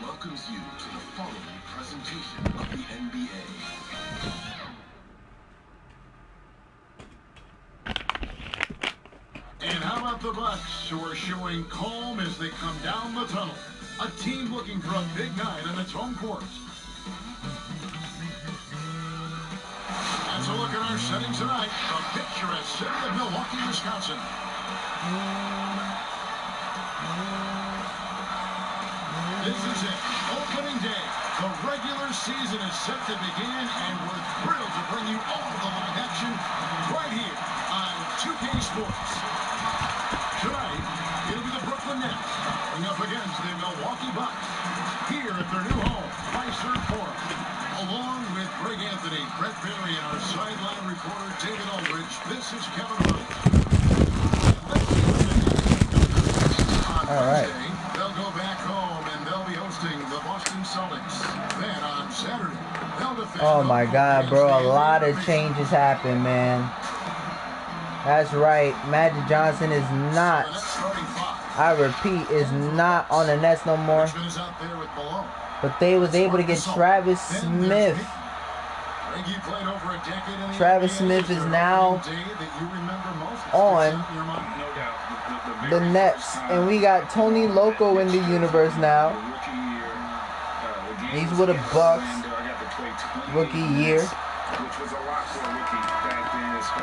welcomes you to the following presentation of the NBA. And how about the Bucks, who are showing calm as they come down the tunnel? A team looking for a big night on its home court. As a look at our setting tonight, the picturesque city of Milwaukee, Wisconsin. This is it, opening day. The regular season is set to begin, and we're thrilled to bring you all the live action right here on 2K Sports. Tonight, it'll be the Brooklyn Nets going up against the Milwaukee Bucks here at their new home, Fiserv Forum. Along with Greg Anthony, Brett Berry, and our sideline reporter David Aldridge, this is Kevin Rose. All right. They'll go back home and they'll be hosting the Boston Celtics. Then on Saturday, they'll defend. Oh my God, bro! A lot of changes happened, man. That's right. Magic Johnson is not. I repeat, is not on the Nets no more. But they was able to get Travis Smith. Travis Smith is now on the Nets, and we got Tony Loco in the universe now. He's with the Bucks, rookie year.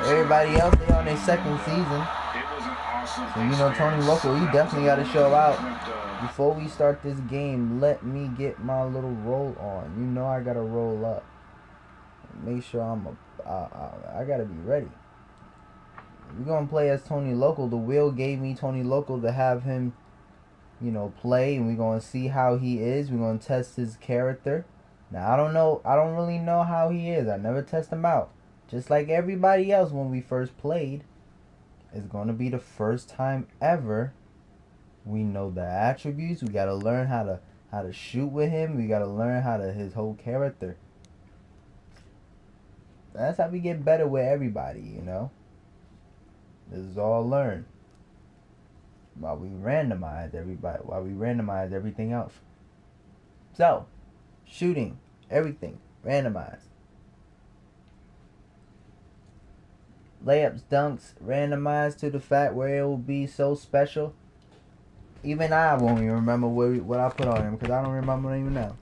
Everybody else, they on their second season. So you know, Tony Loco, he definitely got to show out. Before we start this game, let me get my little roll on. You know I gotta roll up. Make sure I gotta be ready. We're gonna play as Tony Loco. The Will gave me Tony Loco to have him, you know, play, and we're gonna see how he is. We're gonna test his character. Now I don't really know how he is. I never test him out. Just like everybody else when we first played. It's gonna be the first time ever. We know the attributes. We gotta learn how to shoot with him. We gotta learn his whole character. That's how we get better with everybody, you know. This is all learned while we randomize everybody. While we randomize everything else. So, shooting, everything randomized. Layups, dunks, randomized to the fact where it will be so special. Even I won't even remember what I put on him because I don't remember even now.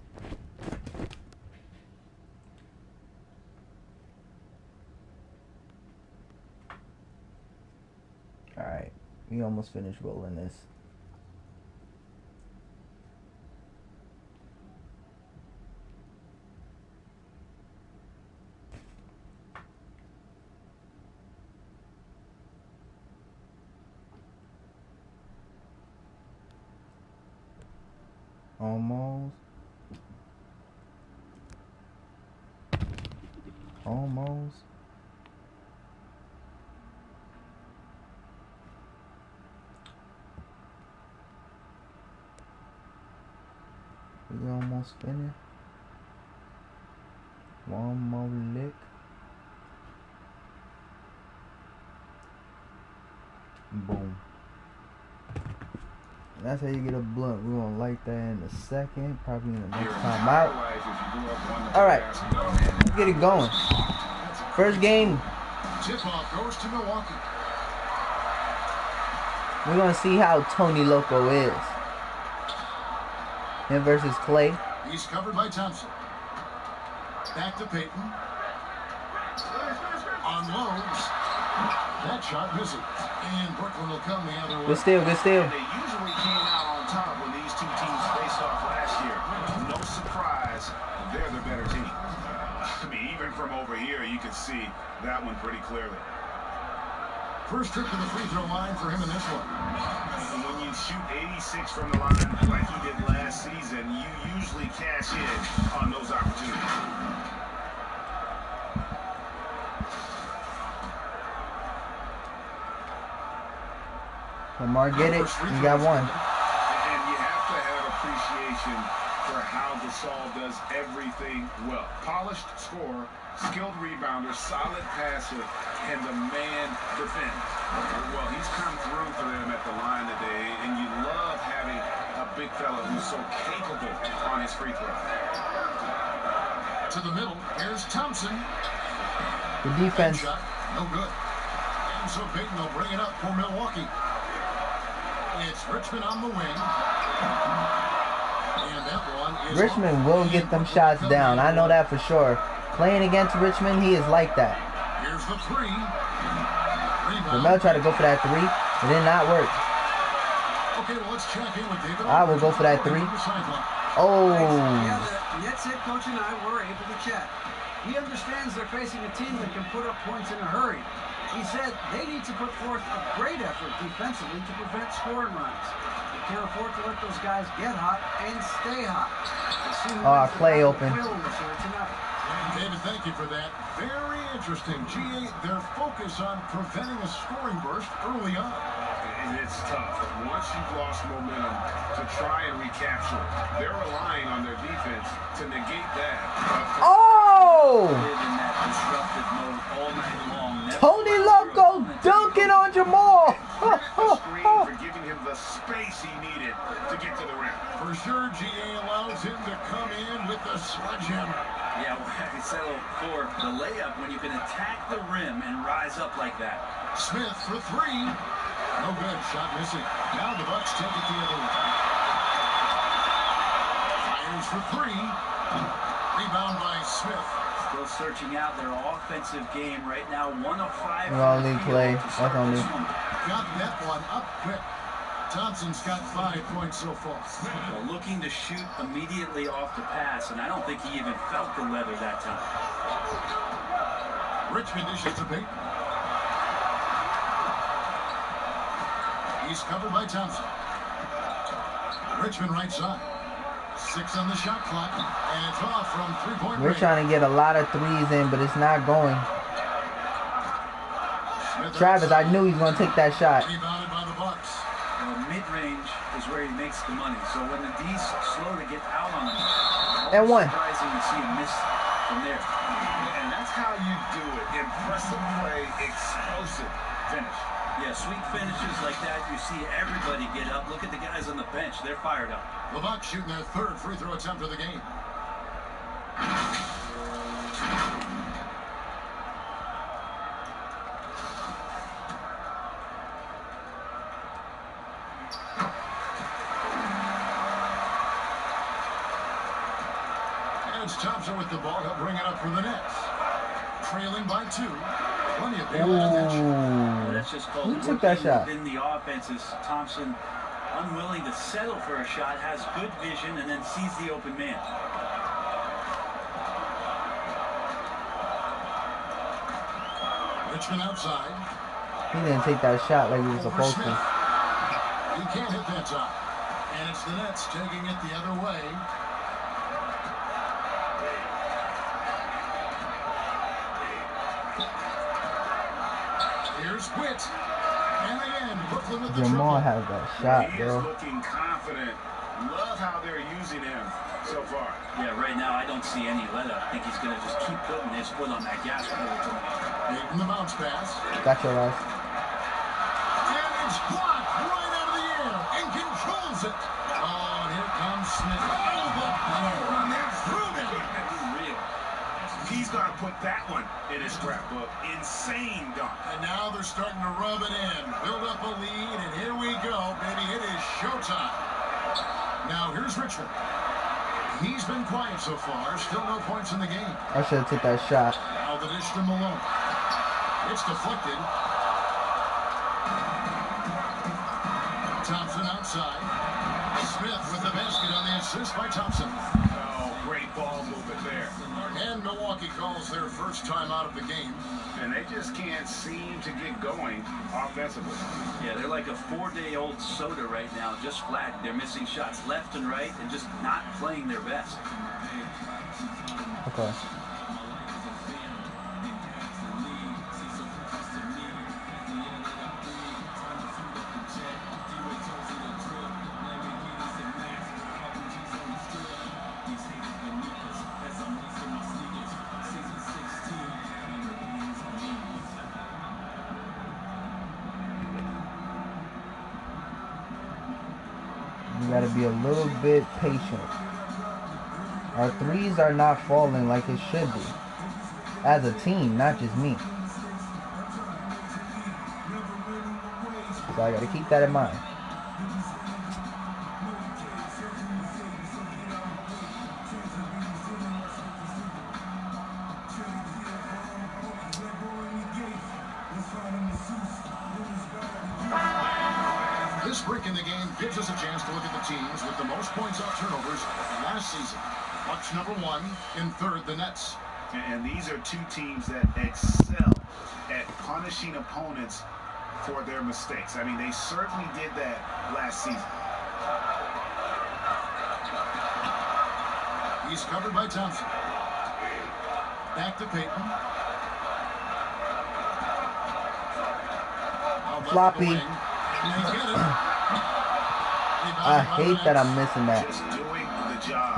Alright, we almost finished rolling this. Almost. We almost finished. One more lick. Boom. That's how you get a blunt. We're gonna light that in a second, probably in the next time out. Alright, let's get it going. First game. Tip-off goes to Milwaukee. We're gonna see how Tony Loco is. Him versus Clay. He's covered by Thompson. Back to Payton. Unloads. That shot misses. And Brooklyn will come the other way. Good steal, good steal. They usually came out on top when these two teams faced off last year. No surprise, they're the better team. I mean, even from over here, you could see that one pretty clearly. First trip to the free throw line for him in this one. And when you shoot 86 from the line like he did last season, you usually cash in on those opportunities. Lamar, get it. You got one. And you have to have appreciation for how Gasol does everything well. Polished scorer, skilled rebounder, solid passer, and the man defends. Well, he's come through for them at the line today, and you love having a big big fella who's so capable on his free throw. To the middle. Here's Thompson. The defense. Shot. No good. And so Peyton will bring it up for Milwaukee. It's Richmond on the wing. And that one is Richmond will get them shots down. I know that for sure. Playing against Richmond, he is like that. Here's the three. Ramel tried to go for that three. It did not work. Okay, well, let's check in with David. I will go for that three. Oh. Yeah, the Nets head coach and I were able to chat. He understands they're facing a team that can put up points in a hurry. He said they need to put forth a great effort defensively to prevent scoring runs. They can't afford to let those guys get hot and stay hot. Clay open. David, thank you for that. Very interesting. GA, their focus on preventing a scoring burst early on. And it's tough. Once you've lost momentum, to try and recapture it, they're relying on their defense to negate that. Oh! In that disruptive mode all night long. Tony Loco dunking on Jamal. The screen for giving him the space he needed to get to the rim. For sure, GA allows him to come in with the sledgehammer. Yeah, well, I settled for the layup when you can attack the rim and rise up like that. Smith for three. No good. Shot missing. Now the Bucks take it the other way. Fires for three. Rebound by Smith. Still searching out their offensive game right now. 1 of 5. Only play. That's only. Got that one up quick. Thompson's got 5 points so far. Well, looking to shoot immediately off the pass, and I don't think he even felt the leather that time. Richmond dishes to Peyton. He's covered by Thompson. Richmond right side. 6 on the shot clock, and it's off from three-point range. We're trying to get a lot of threes in, but it's not going. Travis, I knew he was going to take that shot. Rebounded by the Bucks. Mid-range is where he makes the money. So when the D's slow to get out on him, and one. Surprising to see him miss from there. And that's how you do it. Impressive play, explosive finish. Yeah, sweet finishes like that, you see everybody get up. Look at the guys on the bench. They're fired up. The Bucks shooting their 3rd free throw attempt of the game. And it's Thompson with the ball. He'll bring it up for the Nets. Trailing by 2. Plenty of daylight on that shot. That's just called Who took that shot? within the offense is Thompson unwilling to settle for a shot, has good vision, and then sees the open man. Richmond outside. He didn't take that shot like he was supposed to. He can't hit that shot. And it's the Nets taking it the other way. Here's Witt. And again, Brooklyn with the Jamal triple. has that shot, He is bro. looking confident. Love how they're using him so far. Yeah, right now I don't see any let-up. I think he's going to just keep putting his foot on that gas pedal tonight. Making the bounce pass. Got your ass. And it's blocked right out of the air and controls it. Oh, here comes Smith. Oh, the power on that through it. Real. He's going to put that one in his scrapbook. Insane dunk. And now they're starting to rub it in. Build up a lead, and here we go, baby. It is showtime. Now here's Richmond. He's been quiet so far. Still no points in the game. I should have took that shot. Now the dish to Malone. It's deflected. Thompson outside. Smith with the basket on the assist by Thompson. Oh, great ball movement there. And Milwaukee calls their first time out of the game. And they just can't seem to get going offensively. Yeah, they're like a 4-day-old soda right now, just flat. They're missing shots left and right and just not playing their best. Okay. We gotta be a little bit patient. Our threes are not falling like it should be. As a team, not just me. So I gotta keep that in mind. This break in the game gives us a chance to look at the teams with the most points off turnovers last season. Bucks number 1, in third, the Nets. And these are two teams that excel at punishing opponents for their mistakes. I mean, they certainly did that last season. He's covered by Thompson. Back to Payton. Floppy. I hate that I'm missing that.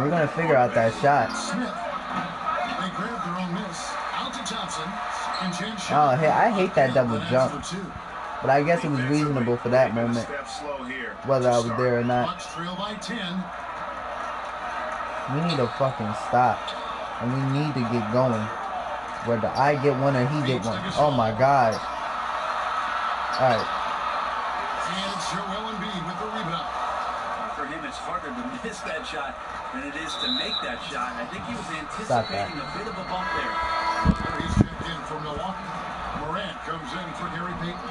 We're gonna figure out that shot. They grabbed their own miss. Out to Thompson. Oh, hey, I hate that double jump. But I guess it was reasonable for that moment, whether I was there or not. We need to fucking stop, and we need to get going. Whether I get one or he get one. Oh my god. All right. For him, it's harder to miss that shot than it is to make that shot. I think he was anticipating a bit of a bump there. He's checked in for Milwaukee. Morant comes in for Gary Payton.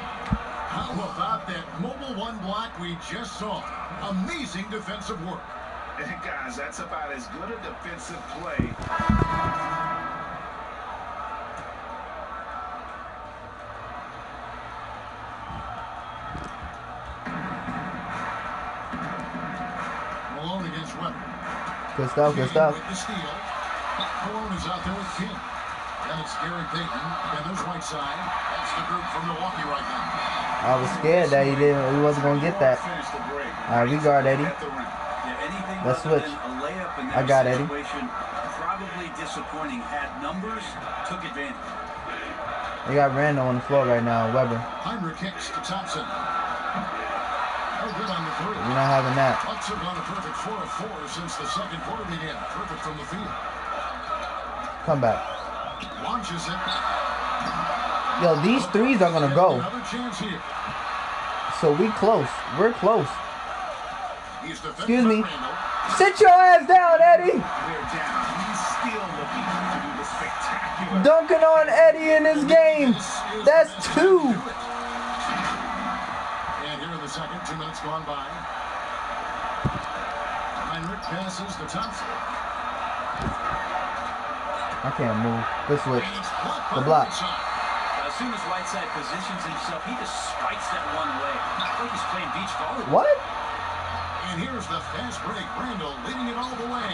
How about that mobile one block we just saw? Amazing defensive work. And guys, that's about as good a defensive play. Good stuff, good stuff. Malone is out there with King. And it's Gary Payton. And there's Whiteside. That's the group from Milwaukee right now. I was scared that he wasn't gonna get that. Alright, we guard Eddie. Let's switch. I got Eddie. Probably disappointing. Had numbers, took advantage. We got Randall on the floor right now, Weber. Heinrich kicks to Thompson. Good on the three. We're not having that. Bucks have gone a perfect 4 of 4 since the second quarter began. Perfect from the field. Come back. Launches it. Yo, these threes are gonna go. Another chance here. So we close. We're close. Excuse me. Randall. Sit your ass down, Eddie. Dunking on Eddie in this game. That's 2. Second, 2 minutes gone by. Heinrich passes to Thompson. I can't move. This switch. The block. As soon as Whiteside positions himself, he just spikes that one way. Not like he's playing beach volleyball. What? And here's the fast break. Randall leading it all the way.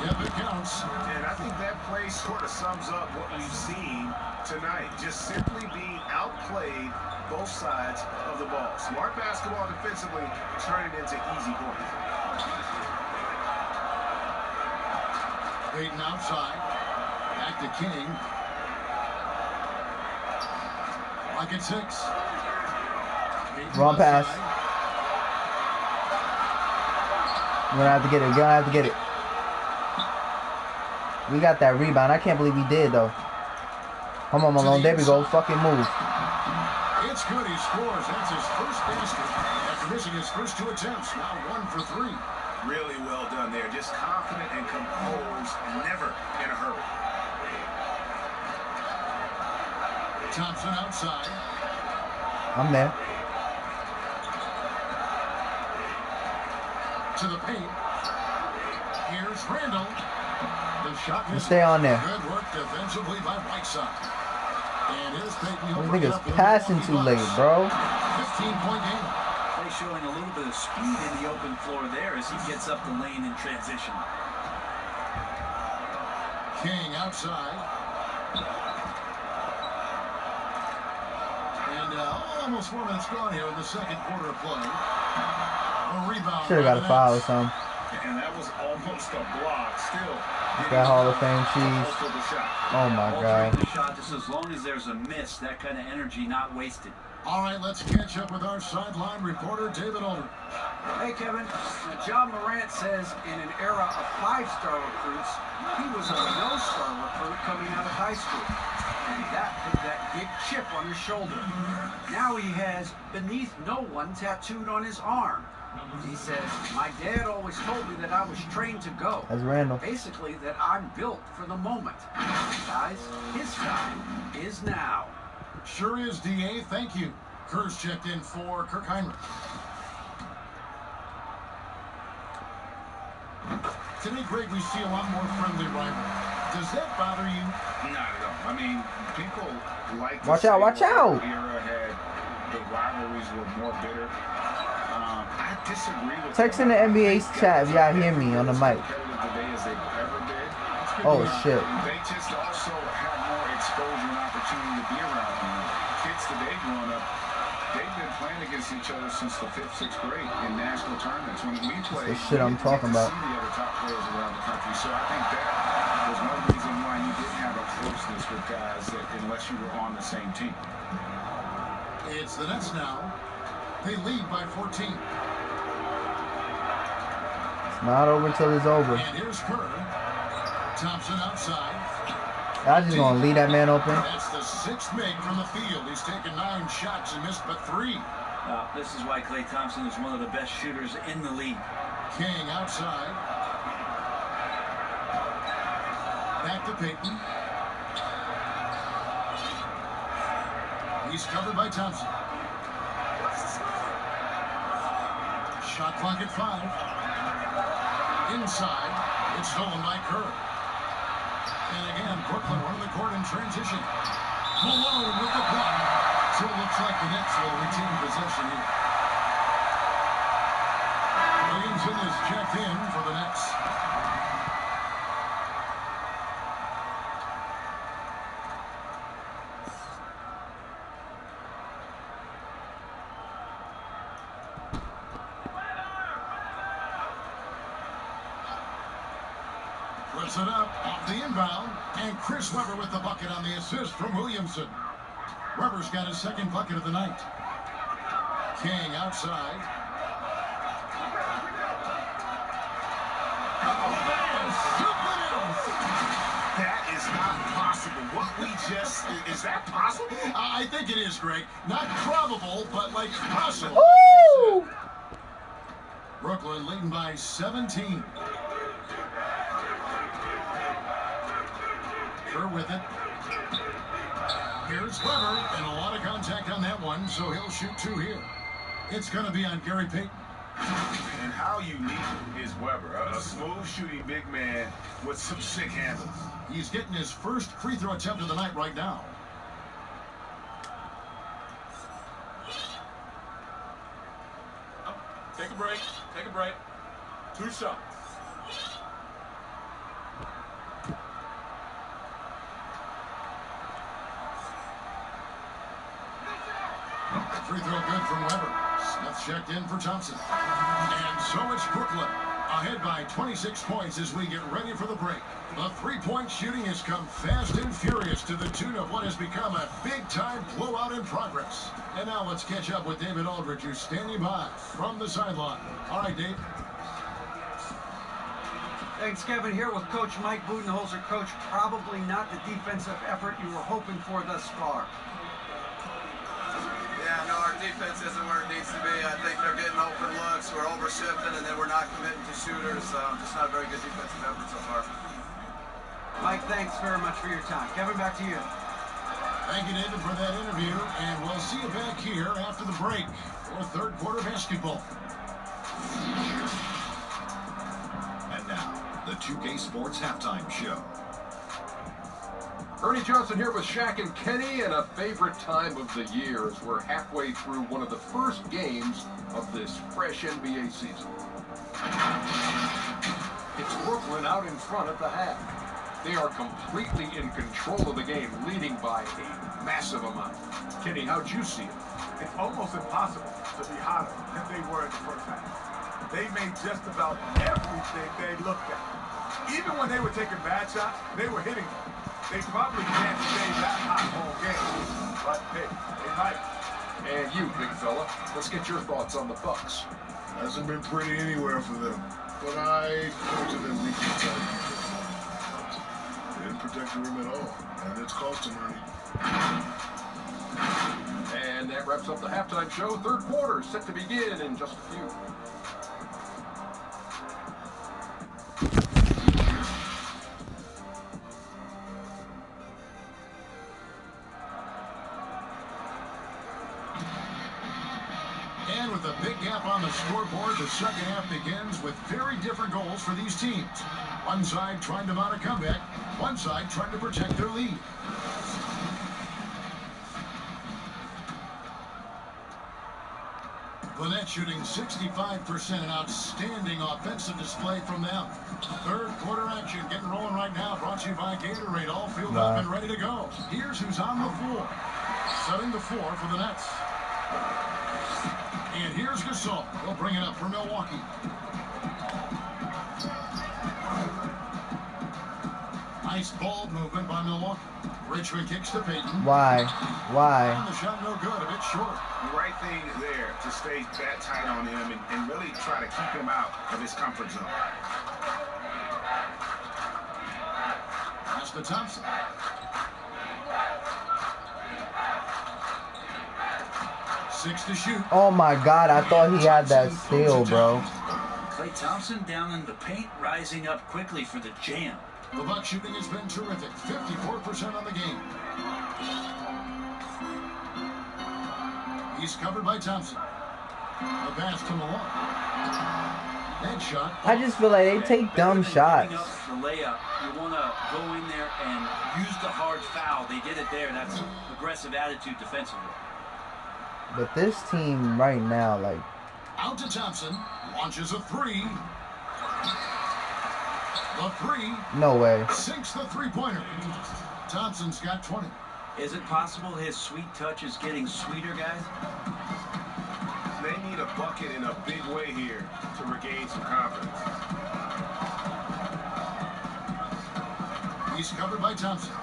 Yep, it counts. And I think that play sort of sums up what we've seen tonight. Just simply being outplayed both sides of the ball. Smart basketball defensively, turning into easy points. Payton outside. Back to King. Like at 6. Wrong pass. You're gonna have to get it. You're gonna have to get it. We got that rebound. I can't believe we did, though. Come on, Malone. There we go. Fucking move. It's good. He scores. That's his first basket after missing his first 2 attempts. Now 1 for 3. Really well done there. Just confident and composed. Never in a hurry. Thompson outside. I'm there. To the paint. Here's Randall. The shot You stay on there. Good work defensively by Whiteside. And here's Payton. This nigga's passing too late, bro. 15-point game. Play showing a little bit of speed in the open floor there as he gets up the lane in transition. King outside. And almost 4 minutes gone here in the second quarter of play. A rebound. Should have got a foul or something. And that was almost a block. Still. That Hall of Fame cheese. Oh my God. The shot, just as long as there's a miss, that kind of energy not wasted. All right, let's catch up with our sideline reporter, David Aldridge. Hey, Kevin. John Morant says in an era of five-star recruits, he was a no-star recruit coming out of high school. And that put that big chip on his shoulder. Now he has "beneath no one" tattooed on his arm. He says, "My dad always told me that I was trained to go." That's Randall. Basically, that I'm built for the moment. Guys, his time is now. Sure is, DA. Thank you. Kerr's checked in for Kirk Heinrich. Today, Greg, we see a lot more friendly rivalry. Does that bother you? Not at all. I mean, people like to Watch out, watch out. Era had the rivalries were more bitter. I disagree with Text in the NBA's chat if y'all hear me on the mic. Oh shit. They just also have more exposure and opportunity to be around them. Kids today growing up, they've been playing against each other since the 5th, 6th grade in national tournaments. When we played, This shit I'm talking about. see the other top players around the country. So I think that was one reason why you didn't have a closeness with guys unless you were on the same team. It's the Nets now. They lead by 14. It's not over till it's over. And here's Kerr. Thompson outside. Y'all just gonna leave that man open? That's the 6th make from the field. He's taken 9 shots and missed but 3. This is why Klay Thompson is one of the best shooters in the league. King outside. Back to Payton. He's covered by Thompson. Shot clock at 5. Inside. It's stolen by Kerr. And again, Brooklyn running the court in transition. Malone with the block. So it looks like the Nets will retain possession here. Williamson is checked in for the Nets. Flips it up off the inbound, and Chris Webber with the bucket on the assist from Williamson. Webber's got his 2nd bucket of the night. King outside. That is not possible. What we just... Is that possible? I think it is, Greg. Not probable, but like possible. Woo! Brooklyn leading by 17. Kerr with it. Here's Webber, and a lot of contact on that one, so he'll shoot 2 here. It's going to be on Gary Payton. And how unique is Webber? A smooth shooting big man with some sick handles. He's getting his first free throw attempt of the night right now. Take a break. Take a break. 2 shots. Free throw good from Webber. Smith checked in for Thompson. And so it's Brooklyn ahead by 26 points as we get ready for the break. The three-point shooting has come fast and furious to the tune of what has become a big-time blowout in progress. And now let's catch up with David Aldridge, who's standing by from the sideline. All right, Dave. Thanks, Kevin. Here with Coach Mike Budenholzer. Coach, probably not the defensive effort you were hoping for thus far. Yeah, no, our defense isn't where it needs to be. I think they're getting open looks, we're over-shifting, and then we're not committing to shooters. Just not a very good defensive effort so far. Mike, thanks very much for your time. Kevin, back to you. Thank you, David, for that interview, and we'll see you back here after the break for 3rd quarter basketball. And now, the 2K Sports Halftime Show. Ernie Johnson here with Shaq and Kenny, and a favorite time of the year as we're halfway through one of the first games of this fresh NBA season. It's Brooklyn out in front at the half. They are completely in control of the game, leading by a massive amount. Kenny, how'd you see it? It's almost impossible to be hotter than they were in the first half. They made just about everything they looked at. Even when they were taking bad shots, they were hitting them. They probably can't stay that hot all game, but hey, they might. And you, big fella, let's get your thoughts on the Bucks. Hasn't been pretty anywhere for them, but I go to them weekly title. They didn't protect the rim at all, and it's cost them money. And that wraps up the halftime show. Third quarter is set to begin in just a few. And with a big gap on the scoreboard, the second half begins with very different goals for these teams. One side trying to mount a comeback, one side trying to protect their lead. Lynette shooting 65%, an outstanding offensive display from them. Third quarter action getting rolling right now, brought to you by Gatorade. All filled up and ready to go. Here's who's on the floor. Setting the floor for the Nets. And here's Gasol. He'll bring it up for Milwaukee. Nice ball movement by Milwaukee. Richmond kicks to Payton. Why? And the shot no good, a bit short. The right thing there to stay that tight on him and really try to keep him out of his comfort zone. Pass to Thompson. Six to shoot. Oh my God, I thought he had that steal, bro. Klay Thompson down in the paint, rising up quickly for the jam. The Buck shooting has been terrific. 54% on the game. He's covered by Thompson. The pass to Malone. That shot. I just feel like they take dumb shots. Up the layup, you want to go in there and use the hard foul. They did it there. That's aggressive attitude defensively. But this team right now, like... Out to Thompson. Launches a three. The three. No way. Sinks the three-pointer. Thompson's got 20. Is it possible his sweet touch is getting sweeter, guys? They need a bucket in a big way here to regain some confidence. He's covered by Thompson.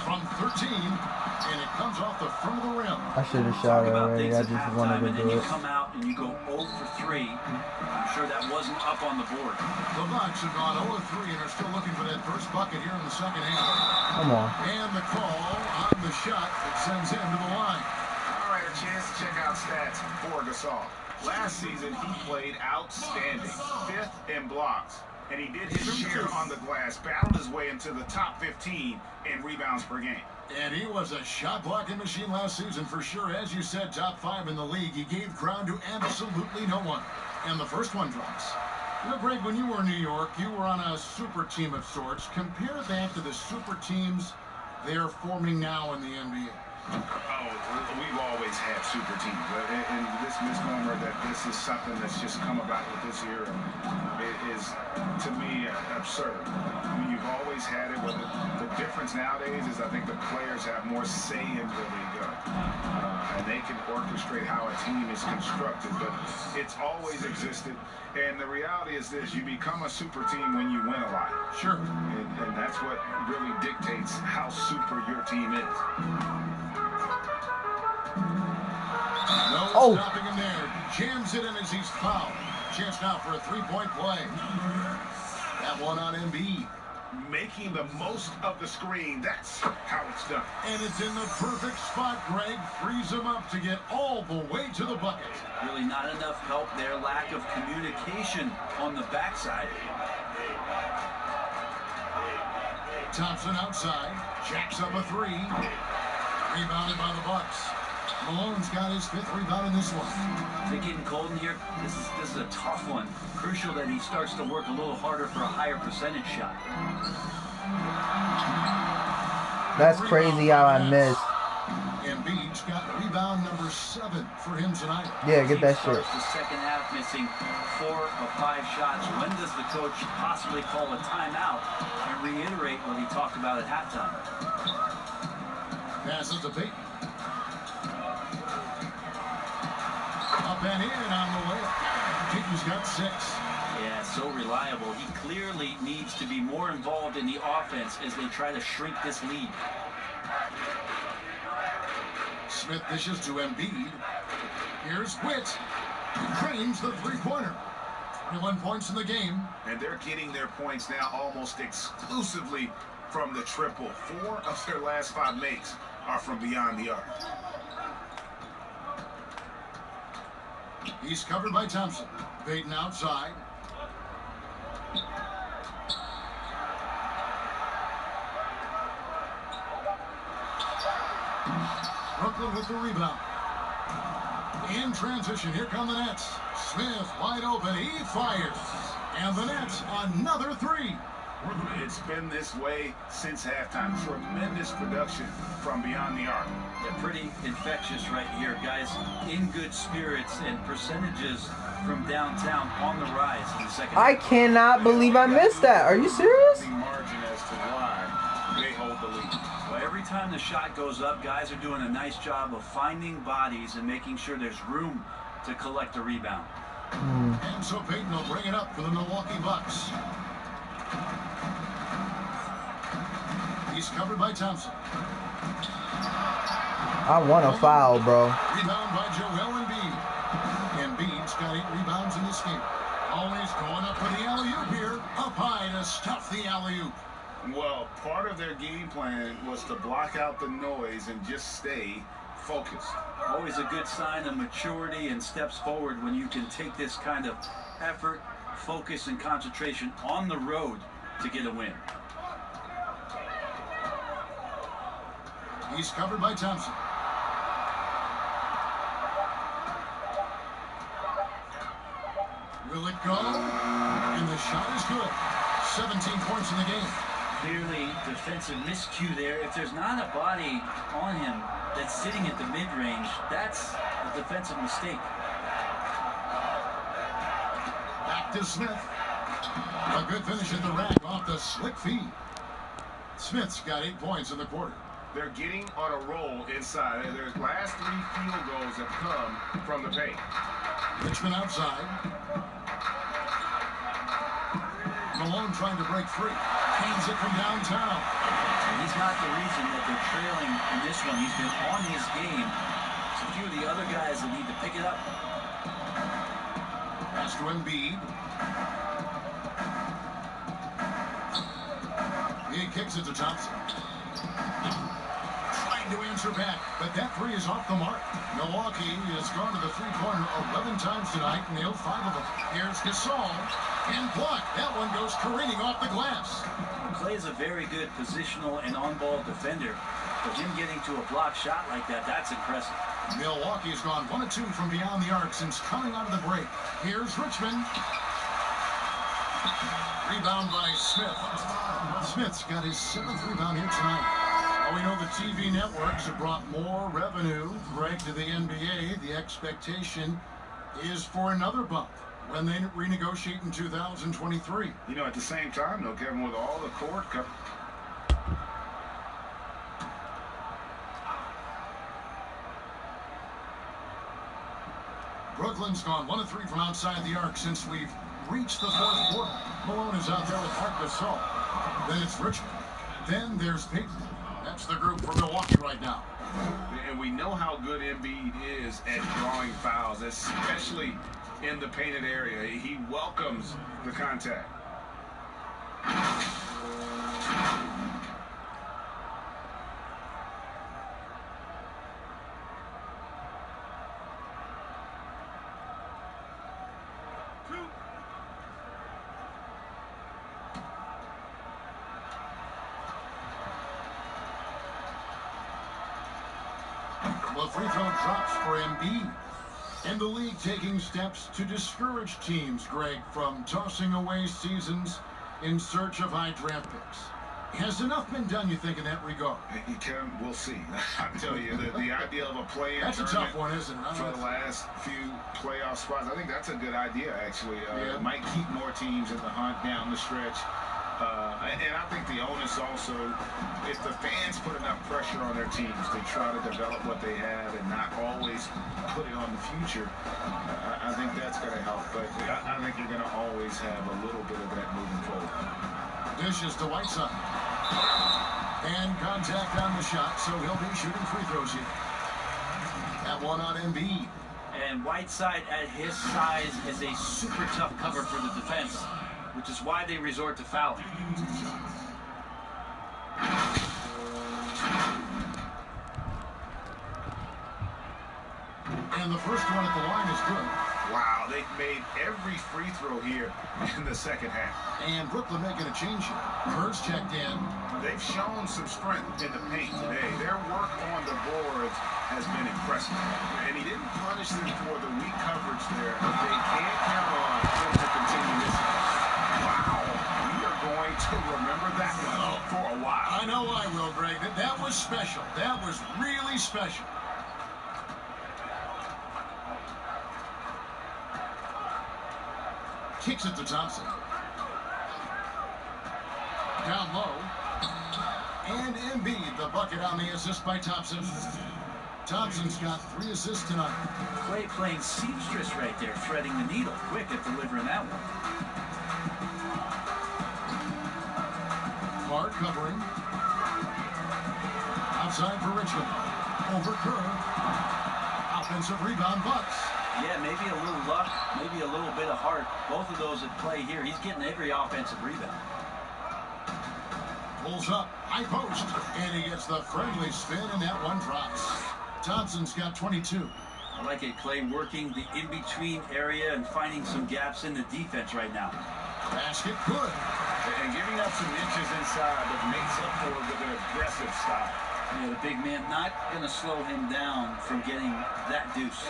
From 13, and it comes off the front of the rim. I should have shot already. I just wanted to do you it. come out and you go 0 for 3. I'm sure that wasn't up on the board. The Bucks have gone 0 for 3 and are still looking for that first bucket here in the second half. Come on. And the call on the shot that sends him to the line. All right, a chance to check out stats for Gasol. Last season, he played outstanding. 5th in blocks. And he did his share on the glass, battled his way into the top 15 in rebounds per game. And he was a shot-blocking machine last season for sure. As you said, top 5 in the league. He gave ground to absolutely no one. And the first one drops. You know, Greg, when you were in New York, you were on a super team of sorts. Compare that to the super teams they're forming now in the NBA. Oh, we've always had super teams. And this misnomer that this is something that's just come about with this era is, to me, absurd. I mean, you've always had it. But the difference nowadays is I think the players have more say in where they go. And they can orchestrate how a team is constructed. But it's always existed. And the reality is this. You become a super team when you win a lot. Sure. And that's what really dictates how super your team is. No stopping him there. Jams it in as he's fouled. Chance now for a three-point play. That one on Embiid. Making the most of the screen. That's how it's done. And it's in the perfect spot, Greg. Frees him up to get all the way to the bucket. Really not enough help there. Lack of communication on the backside. Thompson outside. Jacks up a three. Rebounded by the Bucks. Malone's got his 5th rebound in this one. Is it getting cold in here? This is a tough one. Crucial that he starts to work a little harder for a higher percentage shot. That's crazy how I missed. Embiid's got rebound number 7 for him tonight. Yeah, get that shit. The second half missing 4 of 5 shots. When does the coach possibly call a timeout and reiterate what he talked about at halftime? Passes to Payton. Up and in on the way. Payton's got 6. Yeah, so reliable. He clearly needs to be more involved in the offense as they try to shrink this lead. Smith dishes to Embiid. Here's Witt. He drains the three-pointer. 21 points in the game. And they're getting their points now almost exclusively from the triple. 4 of their last 5 makes are from beyond the arc. He's covered by Thompson. Payton outside. Brooklyn with the rebound. In transition, here come the Nets. Smith wide open, he fires. And the Nets, another 3. It's been this way since halftime. Tremendous production from beyond the arc. Yeah, pretty infectious right here, guys. In good spirits and percentages from downtown on the rise in the second. I cannot believe I missed that. Are you serious? The margin as to why they hold the lead. Well, every time the shot goes up, guys are doing a nice job of finding bodies and making sure there's room to collect a rebound. And so Payton will bring it up for the Milwaukee Bucks. He's covered by Thompson. I want a foul, bro. Rebound by Joel Embiid. Embiid's got 8 rebounds in this game. Always going up for the alley-oop here. Up high to stuff the alley-oop. Well, part of their game plan was to block out the noise and just stay focused. Always a good sign of maturity and steps forward when you can take this kind of effort, focus, and concentration on the road to get a win. He's covered by Thompson. Will it go? And the shot is good. 17 points in the game. Clearly defensive miscue there. If there's not a body on him that's sitting at the mid-range, that's a defensive mistake. Back to Smith. A good finish at the rack off the slick feed. Smith's got 8 points in the quarter. They're getting on a roll inside. Their last 3 field goals have come from the paint. Richmond outside. Malone trying to break free. Hands it from downtown. And he's not the reason that they're trailing in this one. He's been on his game. It's a few of the other guys that need to pick it up. Pass to Embiid. He kicks it to Thompson. Trying to answer back, but that 3 is off the mark. Milwaukee has gone to the three-pointer 11 times tonight, nailed 5 of them. Here's Gasol, and blocked. That one goes careening off the glass. Clay is a very good positional and on-ball defender, but him getting to a block shot like that, that's impressive. Milwaukee has gone 1 of 2 from beyond the arc since coming out of the break. Here's Richmond. Rebound by Smith. Smith's got his 7th rebound here tonight. Well, we know the TV networks have brought more revenue, Greg, to the NBA. The expectation is for another bump when they renegotiate in 2023. You know, at the same time, though, Kevin, with all the court Brooklyn's gone 1 of 3 from outside the arc since we've reached the 4th quarter. Malone is out there with Marc Gasol. Then it's Richmond. Then there's Payton. That's the group for Milwaukee right now. And we know how good Embiid is at drawing fouls, especially in the painted area. He welcomes the contact. Well, free throw drops for Embiid. And the league taking steps to discourage teams, Greg, from tossing away seasons in search of high draft picks. Has enough been done, you think, in that regard? Kevin, we'll see. I tell you, the idea of a play-in That's a tough one, isn't it? For the last few playoff spots, I think that's a good idea, actually. Yeah. It might keep more teams in the hunt down the stretch. And I think the onus also, if the fans put enough pressure on their teams to try to develop what they have and not always put it on the future, I think that's going to help. But I think you're going to always have a little bit of that moving forward. Dishes to Whiteside. And contact on the shot, so he'll be shooting free throws here. That one on Embiid. And Whiteside at his size is a super tough cover for the defense, which is why they resort to fouling. And the first one at the line is good. Wow, they've made every free throw here in the second half. And Brooklyn making a change here. Kerr's checked in. They've shown some strength in the paint today. Their work on the boards has been impressive. And he didn't punish them for the weak coverage there. They can't count on him to continue this. Wow, we are going to remember that one for a while. I know I will, Greg. That was special. That was really special. Kicks it to Thompson. Down low. And Embiid, the bucket on the assist by Thompson. Thompson's got 3 assists tonight. Clay playing seamstress right there, threading the needle. Quick at delivering that one. Clark covering. Outside for Richmond. Over Kerr. Offensive rebound, Bucks. Yeah, maybe a little luck, maybe a little bit of heart. Both of those at play here. He's getting every offensive rebound. Pulls up, high post, and he gets the friendly spin, and that one drops. Thompson's got 22. I like it, Clay, working the in-between area and finding some gaps in the defense right now. Basket good. And giving up some inches inside that makes up for it with an aggressive style. Yeah, the big man not going to slow him down from getting that deuce.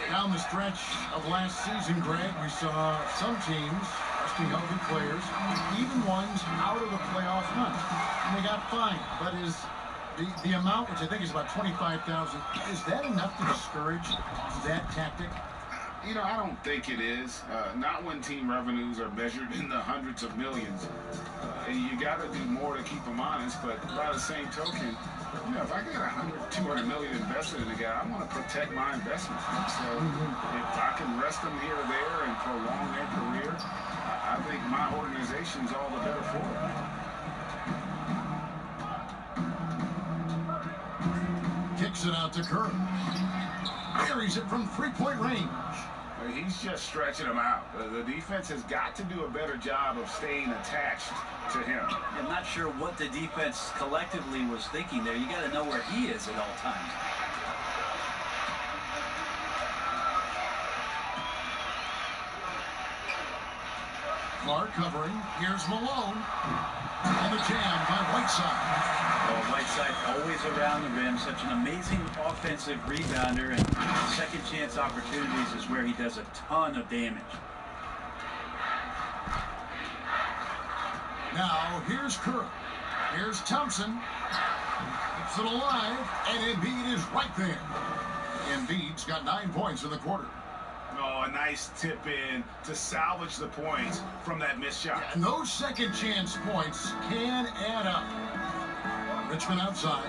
Down the stretch of last season, Greg, we saw some teams resting healthy players, even ones out of the playoff hunt, and they got fined. But is the amount, which I think is about $25,000, is that enough to discourage that tactic? You know, I don't think it is. Not when team revenues are measured in the hundreds of millions. And you got to do more to keep them honest. But by the same token, you know, if I got $200 million invested in a guy, I want to protect my investment. So if I can rest them here or there and prolong their career, I think my organization's all the better for it. Kicks it out to Kerr. Buries it from three-point range. He's just stretching him out. The defense has got to do a better job of staying attached to him. I'm not sure what the defense collectively was thinking there. You got to know where he is at all times. Clark covering. Here's Malone. And the jam by Whiteside. Well, Whiteside always around the rim, such an amazing offensive rebounder, and second chance opportunities is where he does a ton of damage. Now, here's Kerr. Here's Thompson. Keeps it alive, and Embiid is right there. Embiid's got 9 points in the quarter. Oh, a nice tip in to salvage the points from that missed shot. Yeah, and those second chance points can add up. Richmond outside.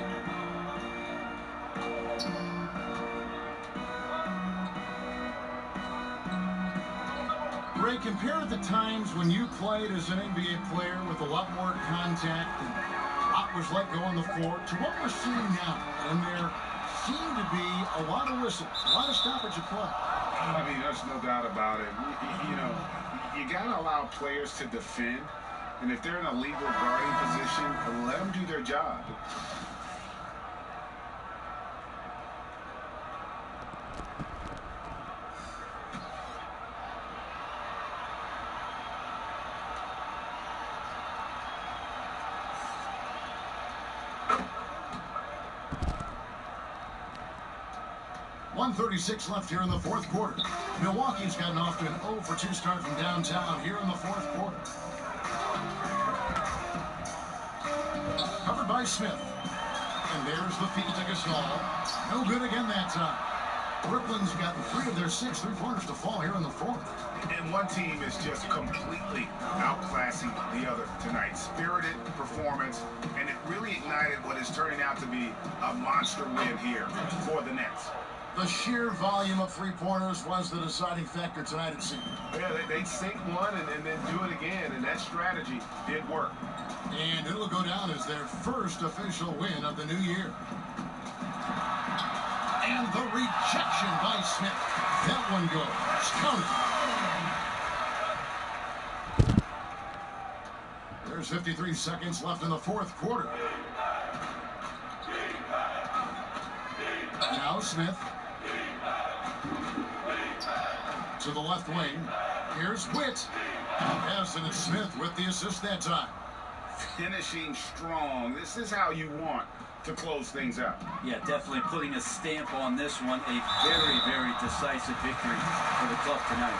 Ray, compare the times when you played as an NBA player with a lot more contact and a lot was let go on the floor to what we're seeing now. And there seem to be a lot of whistles, a lot of stoppage of play. I mean, there's no doubt about it. You know, you got to allow players to defend. And if they're in a legal guarding position, let them do their job. .136 left here in the fourth quarter. Milwaukee's gotten off to an 0-for-2 start from downtown here in the fourth quarter. Covered by Smith. And there's the feed to Gasol. No good again that time. Brooklyn's gotten 3 of their 6 3-pointers to fall here in the fourth. And one team is just completely outclassing the other tonight. Spirited performance, and it really ignited what is turning out to be a monster win here for the Nets. The sheer volume of three-pointers was the deciding factor tonight, it seemed. Yeah, they'd sink one and then do it again, and that strategy did work. And it'll go down as their first official win of the new year. And the rejection by Smith. That one goes. Counted. There's 53 seconds left in the fourth quarter. Now Smith. To the left wing. Here's Witt. Yes, and it's Smith with the assist that time. Finishing strong. This is how you want to close things out. Yeah, definitely putting a stamp on this one. A very, very decisive victory for the club tonight.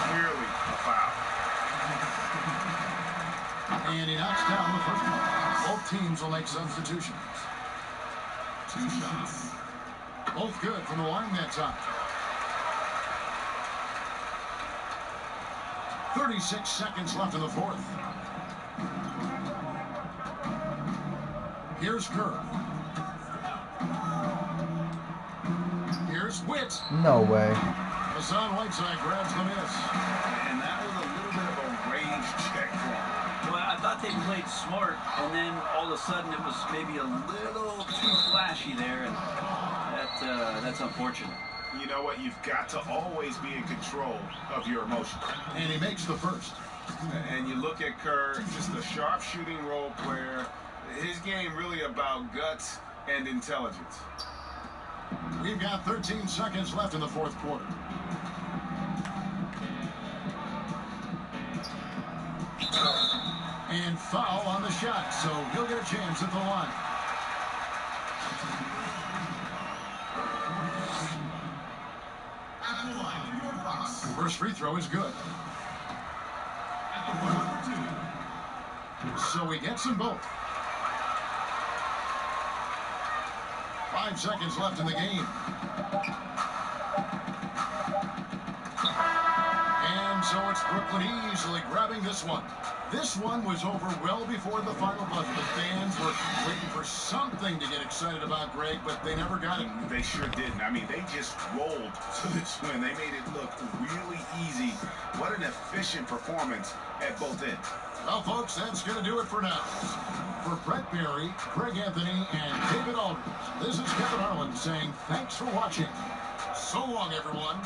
Clearly a foul. And he knocks down the first one. Both teams will make substitutions. 2 shots. Both good from the line that time. 36 seconds left in the fourth. Here's Kerr. Here's Witt. No way. Hassan Whiteside grabs the miss. And that was a little bit of a range check for him. Well, I thought they played smart, and then all of a sudden it was maybe a little too flashy there, and that's unfortunate. You know what? You've got to always be in control of your emotions. And he makes the first. And you look at Kerr, just a sharp shooting role player. His game really about guts and intelligence. We've got 13 seconds left in the fourth quarter. And foul on the shot, so he'll get a chance at the line. First free throw is good. So he gets them both. 5 seconds left in the game. And so it's Brooklyn easily grabbing this one. This one was over well before the final buzzer. The fans were waiting for something to get excited about, Greg, but they never got it. They sure didn't. I mean, they just rolled to this win. They made it look really easy. What an efficient performance at both ends. Well, folks, that's going to do it for now. For Brett Berry, Greg Anthony, and David Aldridge, this is Kevin Harlan saying thanks for watching. So long, everyone.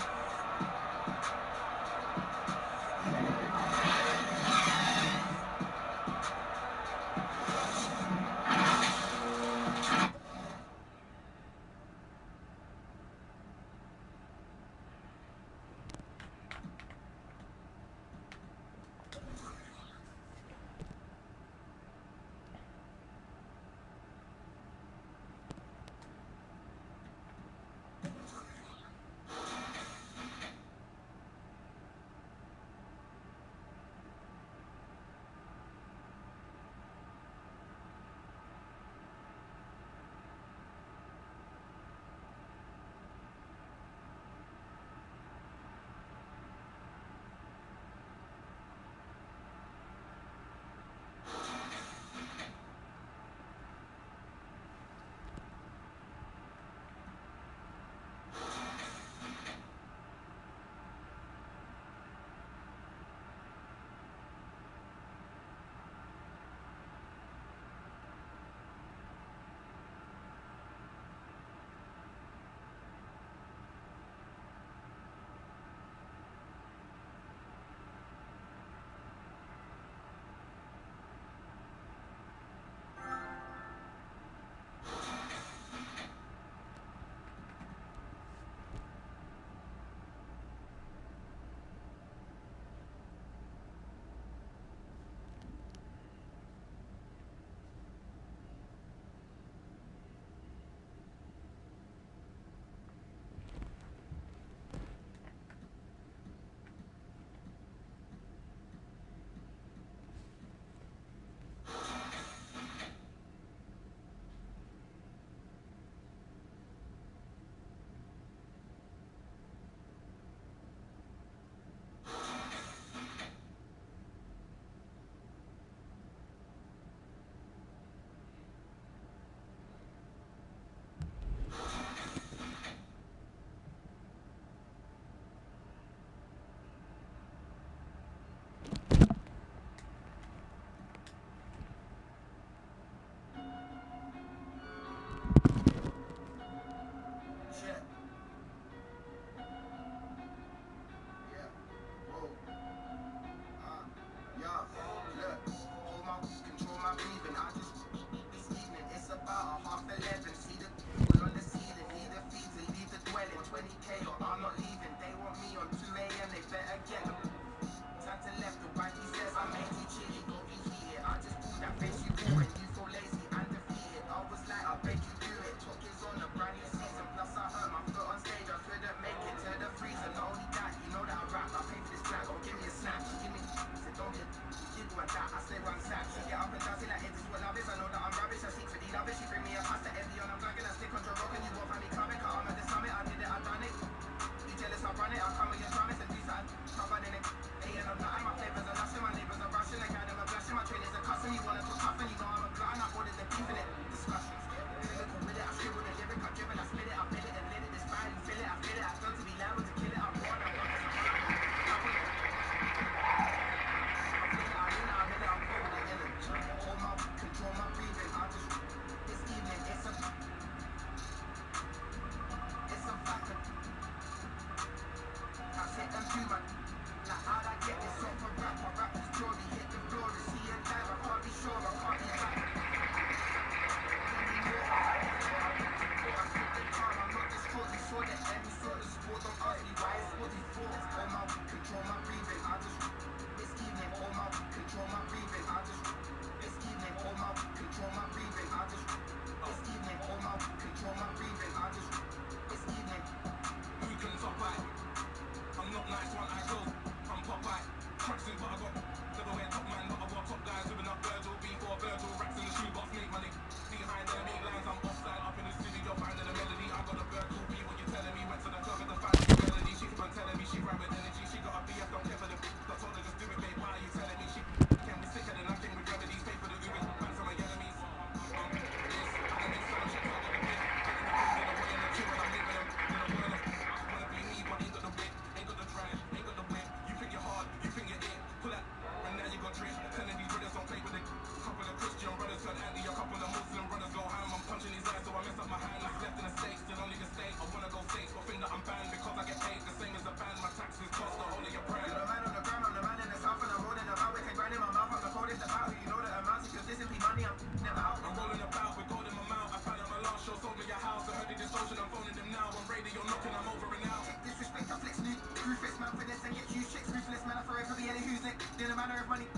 matter of money.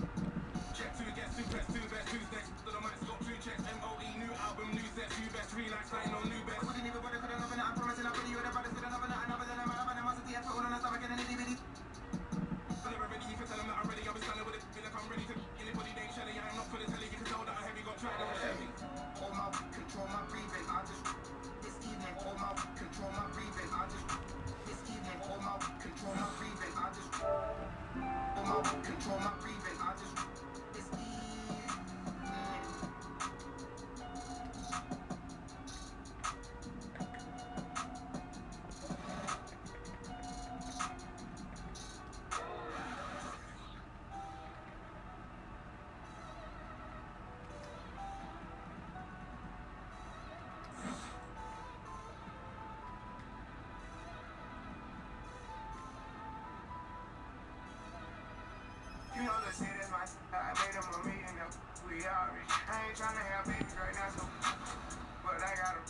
Check 2, get 2 best, 2 best, 2 stacks. The mics got 2 checks. MOE, new album, new set, 2 best, 3 likes, like no new best. Wouldn't even bother, couldn't have I'm promising I'll video the brothers with another night, another than I'm out of an animosity. I put on a stomach and an itty bitty. I'm never ready, you can tell them that I'm ready. I'll be standing with it, feel like I'm ready to anybody they ain't shelly. I am not for the telly, you can tell that I heavy got tried on Chevy. Hold my control my breathing, I just this evening, hold my control my breathing, I just this evening, hold my control my breathing, I just hold my control my breathing, I just this evening. You know the shit is my I made him $1 million, we all rich. I ain't tryna have babies right now, so but I got him.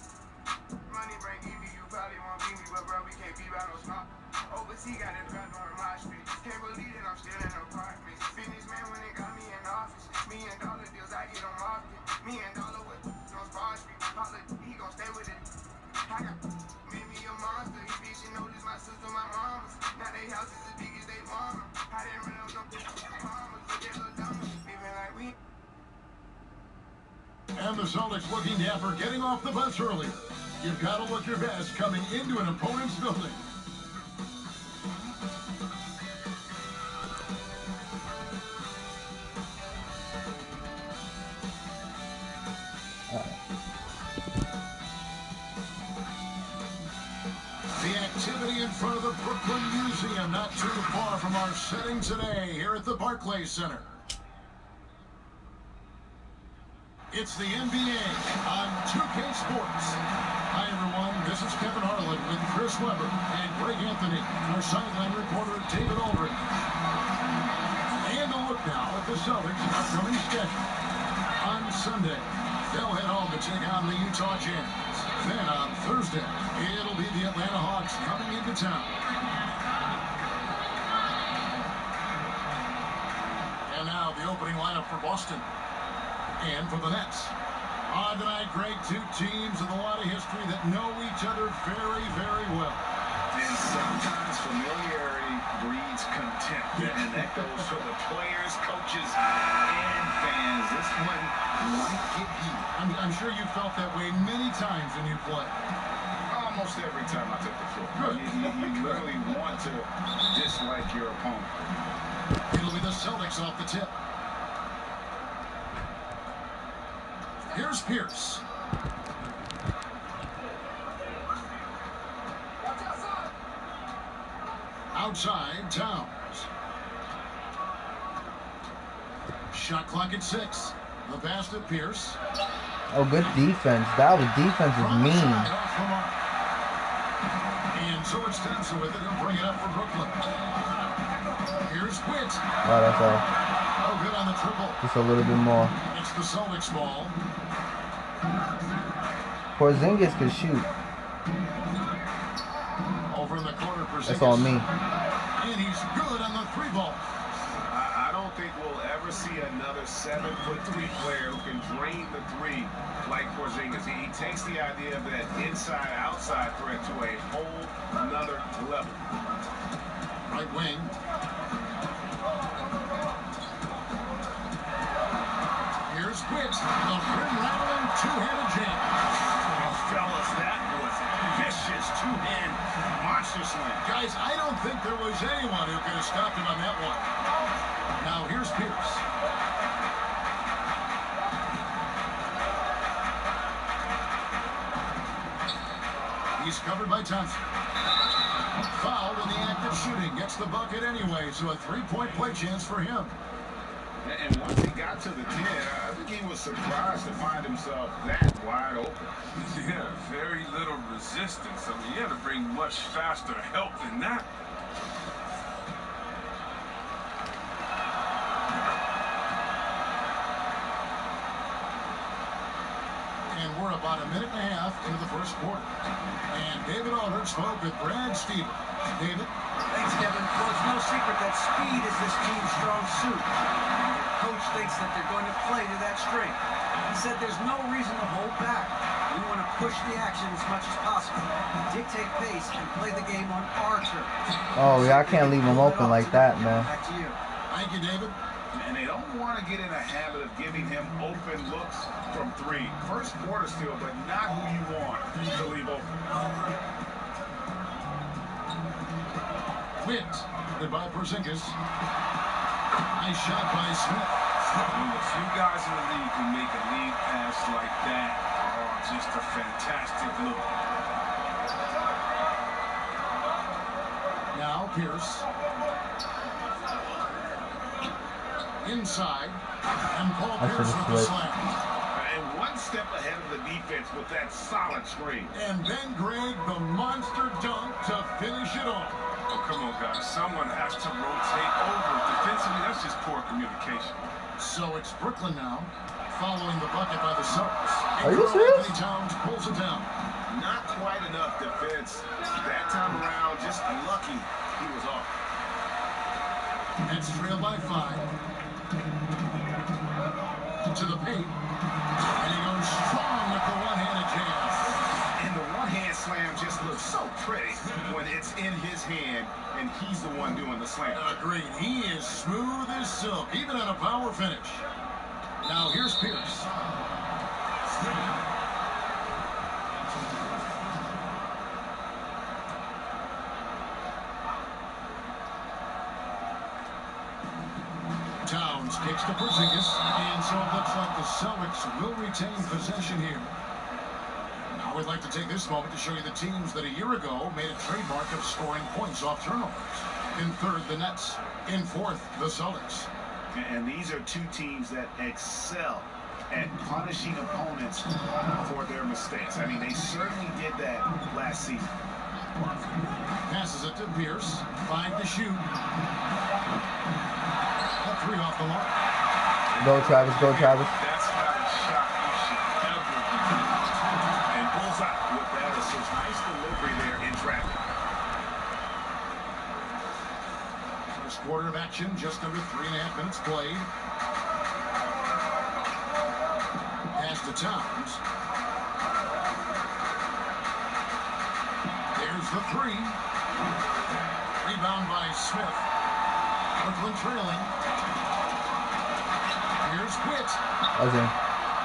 Money bring EV, you probably won't beat me, but bro, we can't be by no smart. Overseas got it dropped on my street. Can't believe that I'm still in apartments. Business man when they got me in office. $1 million deals, I get them often. $1 million with on Star Street. Holla, he gon' stay with it. I got made me a monster. He bitch and notice my sister, my mamas. Now they house is as big as they mama. I didn't run up no mamas, but they look dumb. Living like we. And the Celtics looking dapper, getting off the bus earlier. You've got to look your best coming into an opponent's building. The activity in front of the Brooklyn Museum, not too far from our setting today here at the Barclays Center. It's the NBA on 2K Sports. Hi, everyone. This is Kevin Harlan with Chris Webber and Greg Anthony, our sideline reporter David Aldridge. And a look now at the Celtics' upcoming schedule. On Sunday, they'll head home to take on the Utah Jazz. Then on Thursday, it'll be the Atlanta Hawks coming into town. And now the opening lineup for Boston. And for the Nets. On tonight, Greg, two teams with a lot of history that know each other very, very well. And sometimes familiarity breeds contempt. Yeah. And that goes for the players, coaches, and fans. This one might get heated. I'm sure you felt that way many times when you play. Almost every time I took the floor. Good. You really want to dislike your opponent. It'll be the Celtics off the tip. Here's Pierce. Outside, Towns. Shot clock at 6. The pass to Pierce. Oh, good defense. That was defense is mean. And so it's Stenson with it. He'll bring it up for Brooklyn. Here's Witt. Oh, that's all. Oh, good on the triple. Just a little bit more. It's the Celtics ball. Porzingis could shoot. Over in the corner, Porzingis. That's on me. And he's good on the 3 ball. I don't think we'll ever see another 7'3" player who can drain the 3 like Porzingis. He takes the idea of that inside-outside threat to a whole nother level. Right wing. Here's Witt. The rim-rattling two-handed jam. Oh, fellas, that was vicious two-hand monster slam. Guys, I don't think there was anyone who could have stopped him on that one. Now here's Pierce. He's covered by Thompson. Fouled in the act of shooting. Gets the bucket anyway, so a 3-point play chance for him. And once he got to the 10, I think he was surprised to find himself that wide open. Yeah, very little resistance. I mean, you had to bring much faster help than that. And we're about a minute and a half into the first quarter. And David Aldridge spoke with Brad Stevens. David. Thanks, Kevin. Well, it's no secret that speed is this team's strong suit. The coach thinks that they're going to play to that strength. He said there's no reason to hold back. We want to push the action as much as possible, dictate pace, and play the game on our terms. Oh, yeah, I can't leave him open like that, man. Back to you. Thank you, David. And they don't want to get in a habit of giving him open looks from three. First quarter still, but not who you want to leave open. Witt. Goodbye, Porzingis. Nice shot by Smith. A few guys in the league who make a lead pass like that are just a fantastic look. Now Pierce. Inside. And Paul Pierce with the slam. And one step ahead of the defense with that solid screen. And then Greg, the monster dunk to finish it off. Oh, come on, guys. Someone has to rotate over. Defensively, that's just poor communication. So it's Brooklyn now, following the bucket by the Celtics. Are you serious? Anthony Towns pulls it down. Not quite enough defense. That time around, just lucky he was off. It's trailed by 5. To the paint. And he goes strong with the one-handed jam. And the one-hand slam just looks so pretty when it's in his hand and he's the one doing the slam. Agreed. He is smooth as silk, even at a power finish. Now here's Pierce. Towns kicks to Porzingis, and so it looks like the Celtics will retain possession here. Now we'd like to take this moment to show you the teams that a year ago made a trademark of scoring points off turnovers. In third, the Nets. In fourth, the Celtics. And these are two teams that excel at punishing opponents for their mistakes. I mean, they certainly did that last season. Passes it to Pierce. 5 to shoot. A 3 off the mark. Go, Travis. Go, Travis. That's not a shot you should ever be doing. And bullseye with that assist. Nice delivery there in traffic. First quarter of action, just under 3.5 minutes played. Pass to Towns. There's the 3. Rebound by Smith. Brooklyn trailing. Here's Witt. Okay.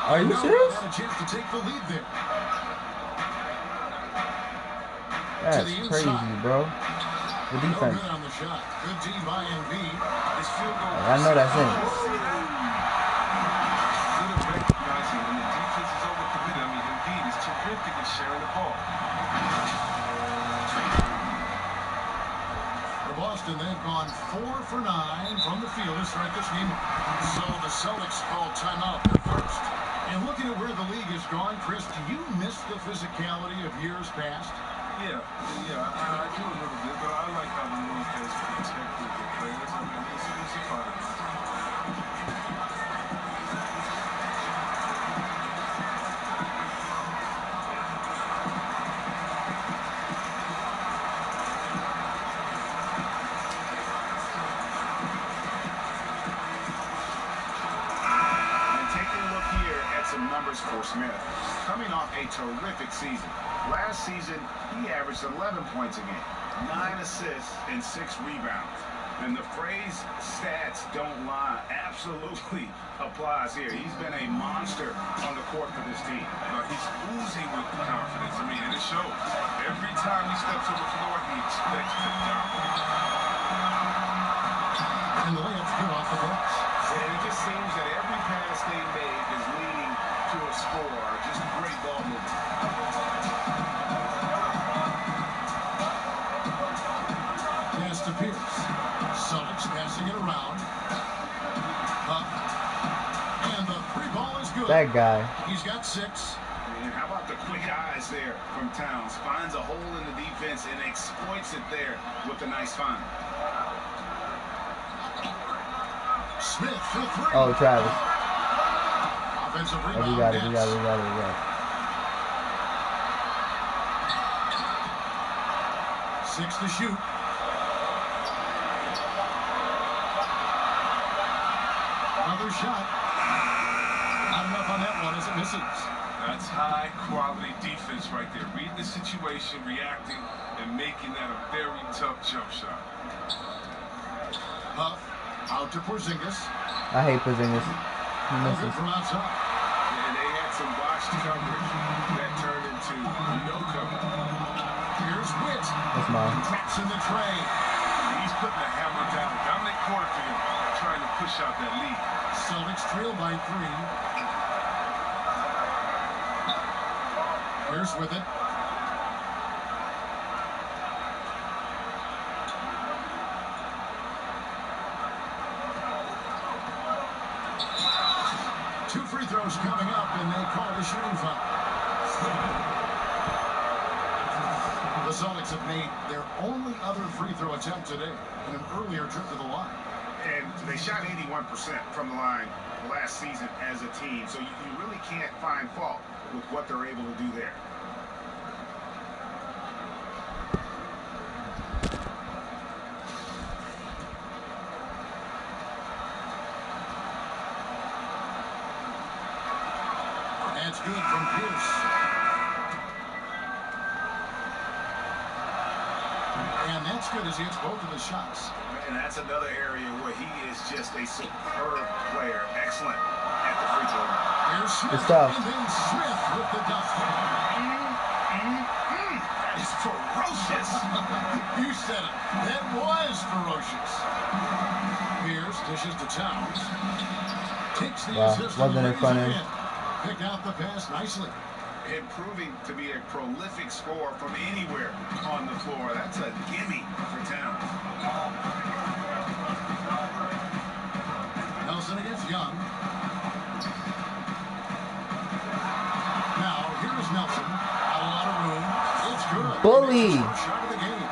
Are you serious? Had a chance to take the lead there. That's crazy, bro. The defense. No good on the shot. Good D by Embiid. This field goal. I know that's it. Good at recognizing when the defense is overcommitted. I mean, Embiid is terrific at sharing the ball. Boston, they've gone 4 for 9 from the field to start this game. So the Celtics call timeout at first. And looking at where the league has gone, Chris, do you miss the physicality of years past? Yeah, I do a little bit, but I like how the league has protected the players. I mean, it's a part of it. Numbers for Smith. Coming off a terrific season. Last season, he averaged 11 points a game, 9 assists, and 6 rebounds. And the phrase stats don't lie absolutely applies here. He's been a monster on the court for this team. He's oozing with confidence. I mean, and it shows. Every time he steps on the floor, he expects to dominate. And the layup's good off the glass. And it just seems that every pass they make is leading to a score. Just great ball movement. Pass to Pierce. Celtics passing it around. And the 3 ball is good. That guy. He's got 6. And how about the quick eyes there from Towns? Finds a hole in the defense and exploits it there with a nice find. Smith for 3. Oh, Travis. Offensive Oh, rebound. we got it. 6 to shoot. Another shot. Not enough on that one as it misses. That's high-quality defense right there. Reading the situation, reacting, and making that a very tough jump shot. Huff out to Porzingis. I hate Porzingis. He misses. From outside. And they had some botched coverage that turned into no cover. Here's Witt. That's mine. Drops in the tray. He's putting the hammer down. Dominant quarter for him, trying to push out that lead. Celtics trail by 3. Here's with it. Two free throws coming up, and they call the shooting foul. The Celtics have made their only other free throw attempt today in an earlier trip to the line. And they shot 81% from the line last season as a team, so you really can't find fault with what they're able to do there. That's good from Pierce. And that's good as he hits both of his shots. And that's another area where he is just a superb player. Excellent at the free throw line. Here's Smith. Good stuff. And then Smith with the dunk. That is ferocious. You said it. That was ferocious. Pierce dishes to Towns. Takes the assist. Wasn't in front of him. Pick out the pass nicely. Improving to be a prolific scorer from anywhere on the floor. That's a gimme for Towns. Nelson against Young. Now, here's Nelson. Got a lot of room. It's good. Bully. Shot of the game.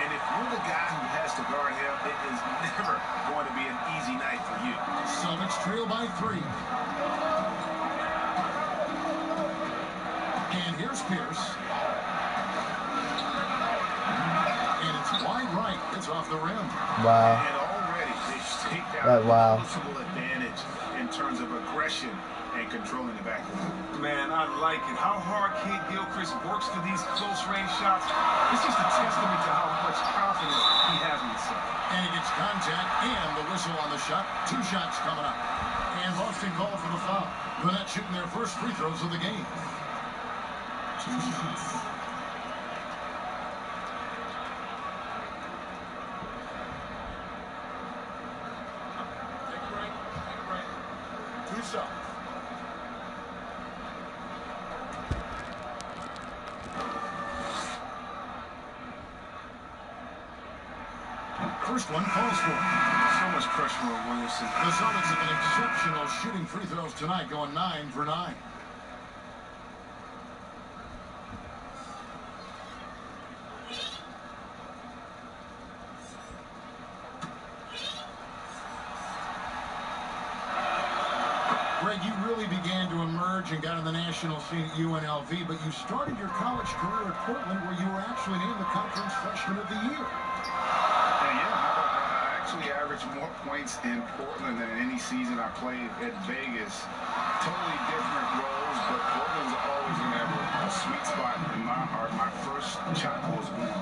And if you're the guy who has to guard him, it is never going to be an easy night for you. Celtics trail by 3. And here's Pierce. And it's wide right. It's off the rim. Wow. And already they've taken out a noticeable advantage in terms of aggression and controlling the backcourt. Man, I like it. How hard Kid Gilchrist works for these close-range shots. It's just a testament to how much confidence he has in himself. And he gets contact and the whistle on the shot. 2 shots coming up. And Boston called for the foul. They're not shooting their first free throws of the game. 2 shots. Take a break. Take a break. 2 shots. First one falls for him. So much pressure on Williamson. The Celtics have been exceptional shooting free throws tonight, going 9 for 9. Greg, you really began to emerge and got on the national scene at UNLV, but you started your college career at Portland, where you were actually named the Conference Freshman of the Year. Yeah, I actually averaged more points in Portland than any season I played at Vegas. Totally different roles, but Portland's always going to have a sweet spot in my heart. My first child was born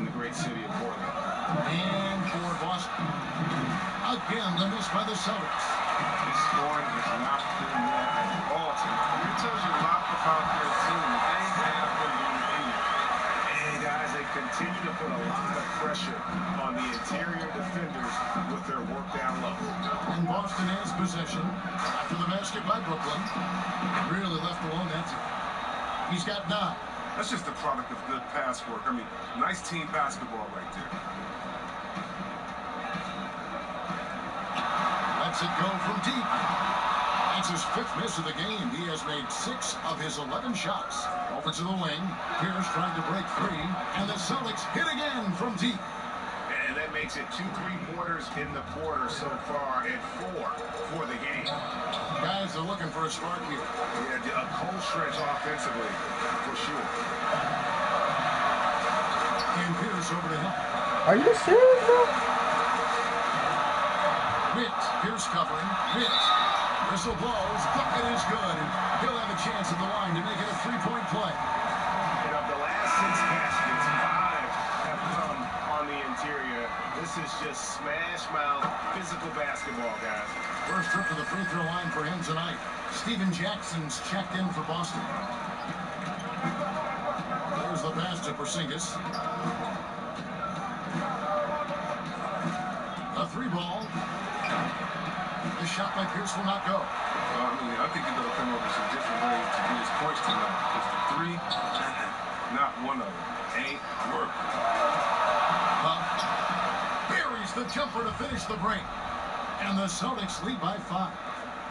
in the great city of Portland. And for Boston, again, the miss by the Celtics. His scoring is not doing that at all tonight. It tells you a lot about their team. They have been doing anything. And guys, they continue to put a lot of pressure on the interior defenders with their work down low. And Boston has possession after the basket by Brooklyn. Really left alone, that's it. He's got 9. That's just a product of good pass work. I mean, nice team basketball right there. Lets it go from deep. That's his 5th miss of the game. He has made 6 of his 11 shots. Over to the wing. Pierce trying to break free. And the Celtics hit again from deep. And that makes it 2 3-pointers in the quarter so far and 4 for the game. Guys are looking for a spark here. Yeah, a cold stretch offensively, for sure. And Pierce over to him. Are you serious, bro? Witt, Pierce covering. Witt. Whistle blows. Bucket is good. And he'll have a chance at the line to make it a three-point play. And of the last 6 baskets, 5 have come on the interior. This is just smash mouth physical basketball, guys. First trip to the free throw line for him tonight. Steven Jackson's checked in for Boston. There's the pass to Porzingis. A 3-ball. The shot by Pierce will not go. I think he's going to come up with some different ways to get his points tonight. Because the 3, not one of them, ain't working. Buries the jumper to finish the break. And the Celtics lead by 5.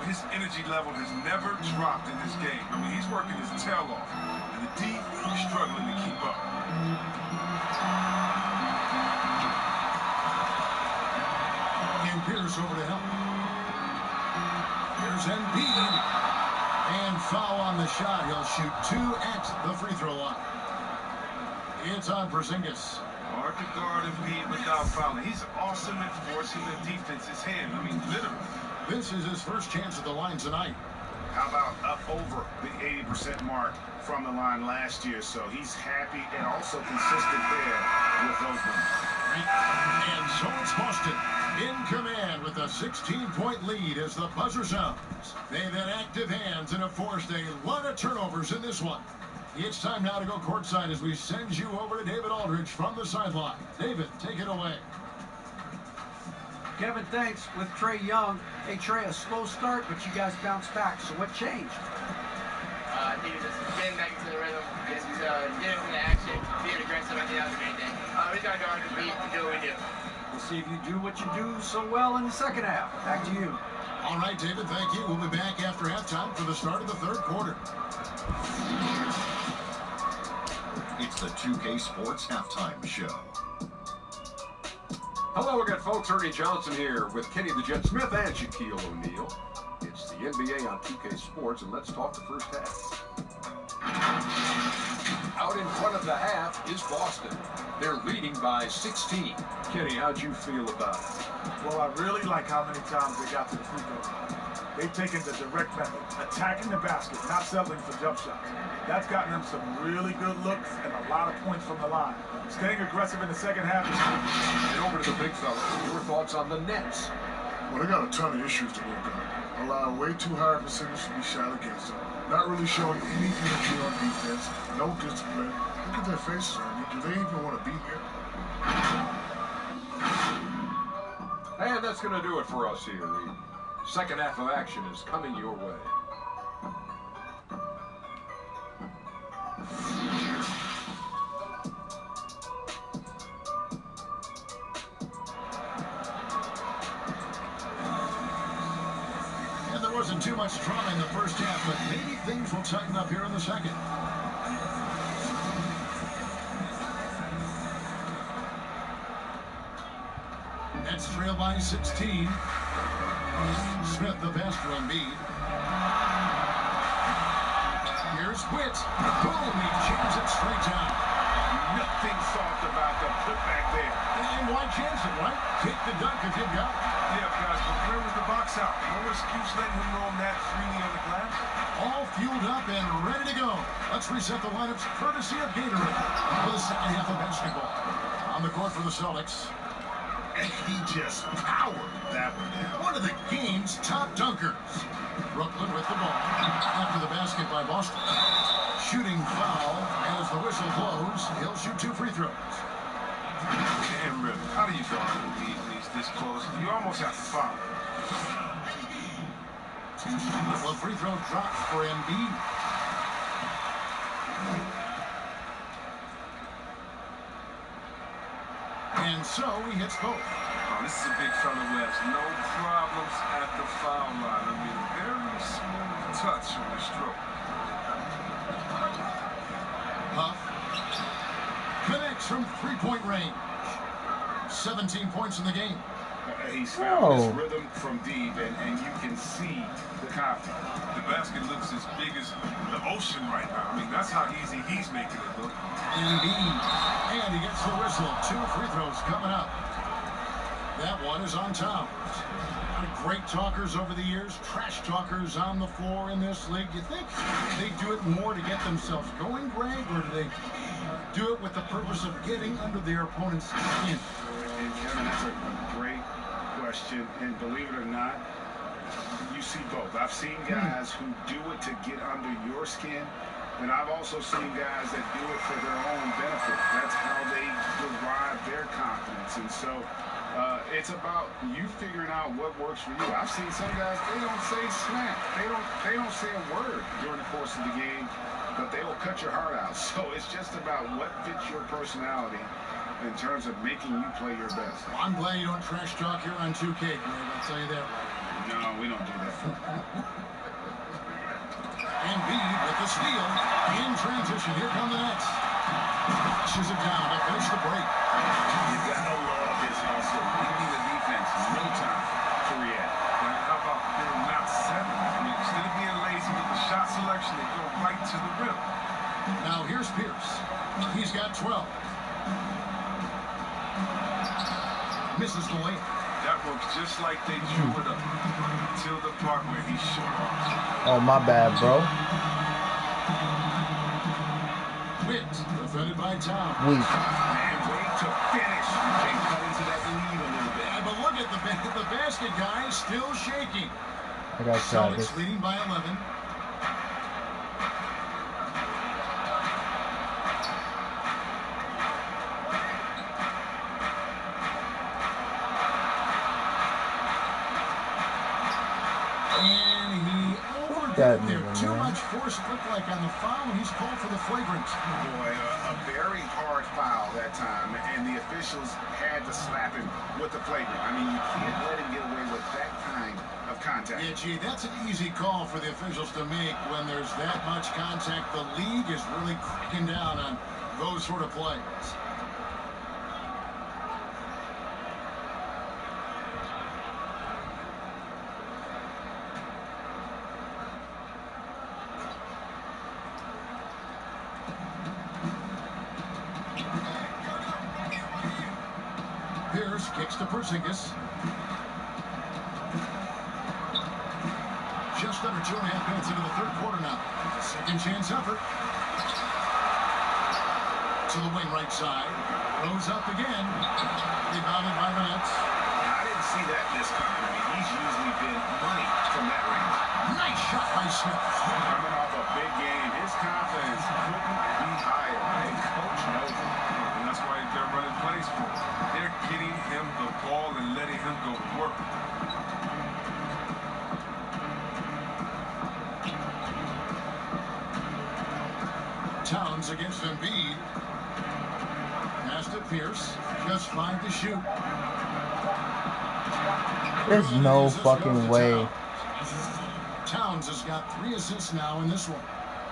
His energy level has never dropped in this game. I mean, he's working his tail off. And the D is struggling to keep up. And Pierce over to help. Here's Embiid. And foul on the shot. He'll shoot 2 at the free throw line. It's on Porzingis. Hard to guard Embiid without fouling. He's awesome at forcing the defense's hand. I mean, literally. This is his first chance at the line tonight. How about up over the 80% mark from the line last year? So he's happy and also consistent there with those numbers. And so it's Boston in command with a 16-point lead as the buzzer sounds. They've had active hands and have forced a lot of turnovers in this one. It's time now to go courtside as we send you over to David Aldridge from the sideline. David, take it away. Kevin, thanks. With Trae Young, hey Trae, a slow start, but you guys bounced back. So what changed? I think it's just getting back into the rhythm, just getting into the action, being aggressive. I think that was the main thing. We just gotta go on the beat and do what we do. We'll see if you do what you do so well in the second half. Back to you. All right, David, thank you. We'll be back after halftime for the start of the third quarter. It's the 2K Sports Halftime Show. Hello again, folks. Ernie Johnson here with Kenny the Jet Smith and Shaquille O'Neal. It's the NBA on 2K Sports, and let's talk the first half. Out in front of the half is Boston. They're leading by 16. Kenny, how'd you feel about it? Well, I really like how many times they got to the free throw line. They've taken the direct method, attacking the basket, not settling for jump shots. That's gotten them some really good looks and a lot of points from the line. Staying aggressive in the second half is key. And over to the big fella. Your thoughts on the Nets? Well, they got a ton of issues to work on. Allowing way too high a percentage to be shot against them. Not really showing any energy on defense. No discipline. Look at their faces, Ernie. Do they even want to be here? And that's going to do it for us here. The second half of action is coming your way. And there wasn't too much drama in the first half, but maybe things will tighten up here in the second. Nets trail by 16. Smith the best for Embiid. Here's Witt. Boom, he jams it straight down. Nothing soft about the putback there. And why chance it, right? Take the dunk if you've got it. Yeah, guys, but where was the box out? No excuse letting him roam that freely on the glass. All fueled up and ready to go. Let's reset the lineups courtesy of Gatorade for the second half of basketball. On the court for the Celtics. And he just powered that one down. One of the game's top dunkers. Brooklyn with the ball. After the basket by Boston. Shooting foul as the whistle blows. He'll shoot 2 free throws. Damn, really. How do you guard when he's this close? You almost have to foul. Well, free throw dropped for Embiid. And so he hits both. Oh, this is a big fella who has no problems at the foul line. I mean, very smooth touch on the stroke. Huff connects from 3-point range. 17 points in the game. He's found his rhythm from deep, and you can see the confidence. The basket looks as big as the ocean right now. I mean, that's how easy he's making it look. And he gets the whistle. 2 free throws coming up. That one is on Towns. Great talkers over the years, trash talkers on the floor in this league. You think they do it more to get themselves going, Greg, or do they do it with the purpose of getting under their opponent's skin? And Kevin, that's a great question. And believe it or not, you see both. I've seen guys who do it to get under your skin, and I've also seen guys that do it for their own benefit. That's how they derive their confidence. And so it's about you figuring out what works for you. I've seen some guys, they don't say snap. They don't say a word during the course of the game, but they will cut your heart out. So it's just about what fits your personality in terms of making you play your best. Well, I'm glad you don't trash talk here on 2K, Greg. I'll tell you that right. No, we don't do that. Embiid with the steal. In transition, here come the Nets. Pushes it down to finish the break. You gotta love his hustle. Leaving the defense no time to react. And how about they're not seven? I mean, instead of being lazy with the shot selection, they go right to the rim. Now here's Pierce. He's got 12. Misses the layup. That works just like they drew it up until the part where he's short. Oh, my bad, bro. Witt, defended by Towns. Weak. And wait to finish. They cut into that lead a little bit. But look at the basket guy still shaking. I got Travis. Celtics leading by 11. There too much force, it looked like, on the foul, and he's called for the flagrant. Boy, a very hard foul that time, and the officials had to slap him with the flagrant. I mean, you can't let him get away with that kind of contact. Yeah, gee, that's an easy call for the officials to make when there's that much contact. The league is really cracking down on those sort of plays. Pierce kicks to Porzingis. Just under 2.5 minutes into the third quarter now. Second chance effort. To the wing right side. Throws up again. Rebounded by the Nets. I didn't see that miss coming. I mean, he's usually been money from that range. Nice shot by Smith. Coming off a big game, his confidence couldn't be higher. And coach knows it. And that's why they're running plays for him. They're getting him the ball and letting him go to work. Towns against Embiid. Pass to Pierce. Just 5 to shoot. There's no fucking way. Towns has got 3 assists now in this one.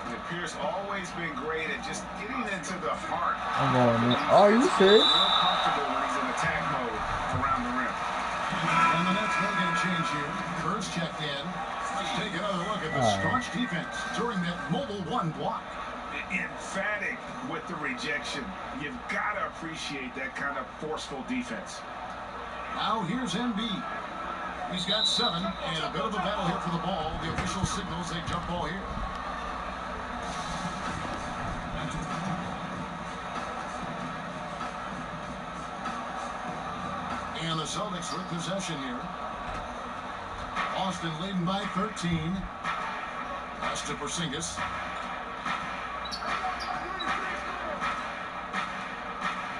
And Pierce always been great at just getting into the heart. I'm going. Are you serious? Real comfortable when he's in attack mode around the rim. And the Nets will get a change here. Kurtz checked in. Let's take another look at the staunch defense during that mobile 1 block. Emphatic with the rejection. You've got to appreciate that kind of forceful defense. Now here's Embiid. He's got 7, and a bit of a battle here for the ball. The official signals a jump ball here. And the Celtics with possession here. Austin leading by 13. Pass to Porzingis.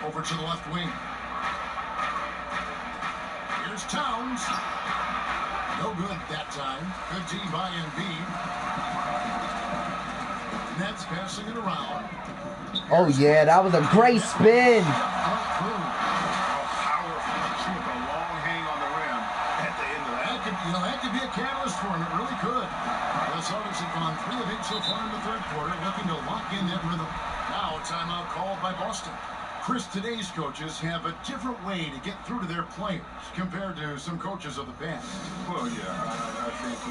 Over to the left wing. Here's Towns. No good that time. Good D by Embiid. Nets passing it around. Oh yeah, that was a great spin. That could be a catalyst for him. It really could. The Celtics have gone 3 of 8 so far in the third quarter, looking to lock in that rhythm. Now a timeout called by Boston. Chris, today's coaches have a different way to get through to their players compared to some coaches of the past. Well, yeah, I think,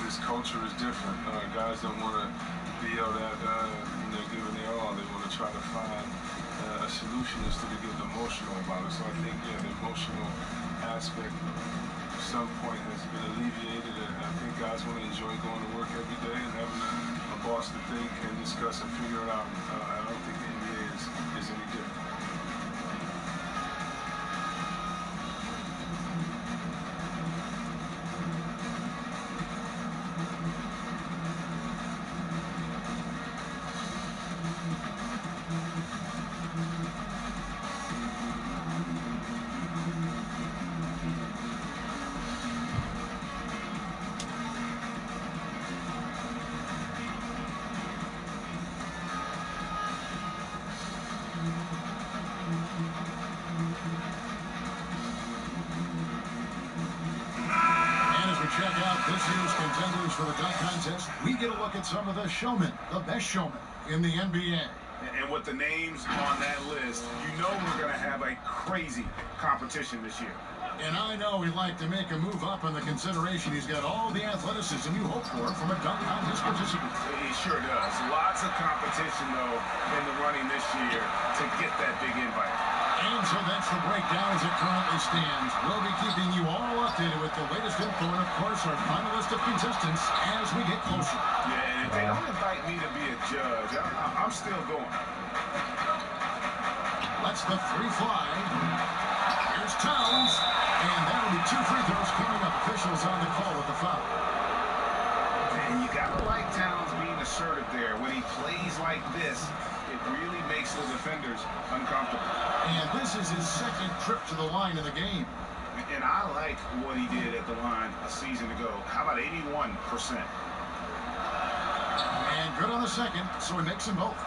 this culture is different. Guys don't want to be yelled at when they're giving their all. They want to try to find a solution instead of getting emotional about it. So I think, yeah, the emotional aspect at some point has been alleviated, and I think guys want to enjoy going to work every day and having a boss that they can discuss and figure it out. I don't think the NBA is any different. Check out this year's contenders for the dunk contest. We get a look at some of the showmen, the best showmen in the NBA. And with the names on that list, you know we're going to have a crazy competition this year. And I know he'd like to make a move up in the consideration. He's got all the athleticism you hope for from a dunk contest participant. He sure does. Lots of competition, though, in the running this year to get that big invite. And so that's the breakdown as it currently stands. We'll be keeping you all updated with the latest info and, of course, our final list of contestants as we get closer. Yeah, and if they don't invite me to be a judge, I'm still going. Let's the three fly. Here's Towns. And that'll be 2 free throws coming up. Officials on the call with the foul. And you got to like Towns being assertive there. When he plays like this, it really makes the defenders uncomfortable. And this is his second trip to the line in the game. And I like what he did at the line a season ago. How about 81%? And good on the second, so he makes them both.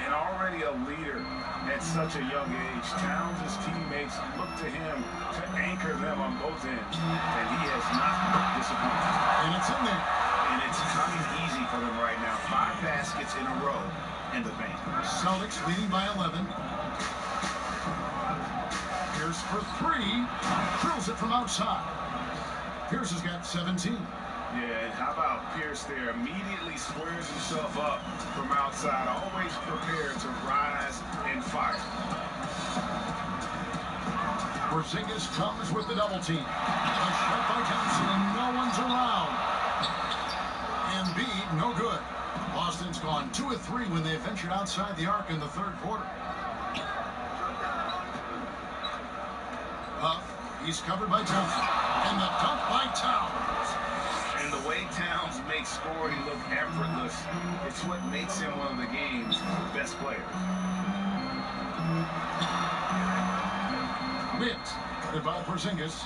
And already a leader at such a young age. Towns' teammates look to him to anchor them on both ends. And he has not disappointed. And it's in there. And it's coming easy for them right now. 5 baskets in a row in the bank. Celtics leading by 11. Pierce for 3. Drills it from outside. Pierce has got 17. Yeah, and how about Pierce there? Immediately squares himself up from outside. Always prepared to rise and fire. Porzingis comes with the double team. A shot by Thompson, and no one's around. Embiid, no good. Boston's gone 2 of 3 when they ventured outside the arc in the third quarter. Huff, he's covered by Thompson. And the dunk by Towns. And the way Towns makes scoring look effortless, it's what makes him one of the game's best players. Mitt, covered by Porzingis.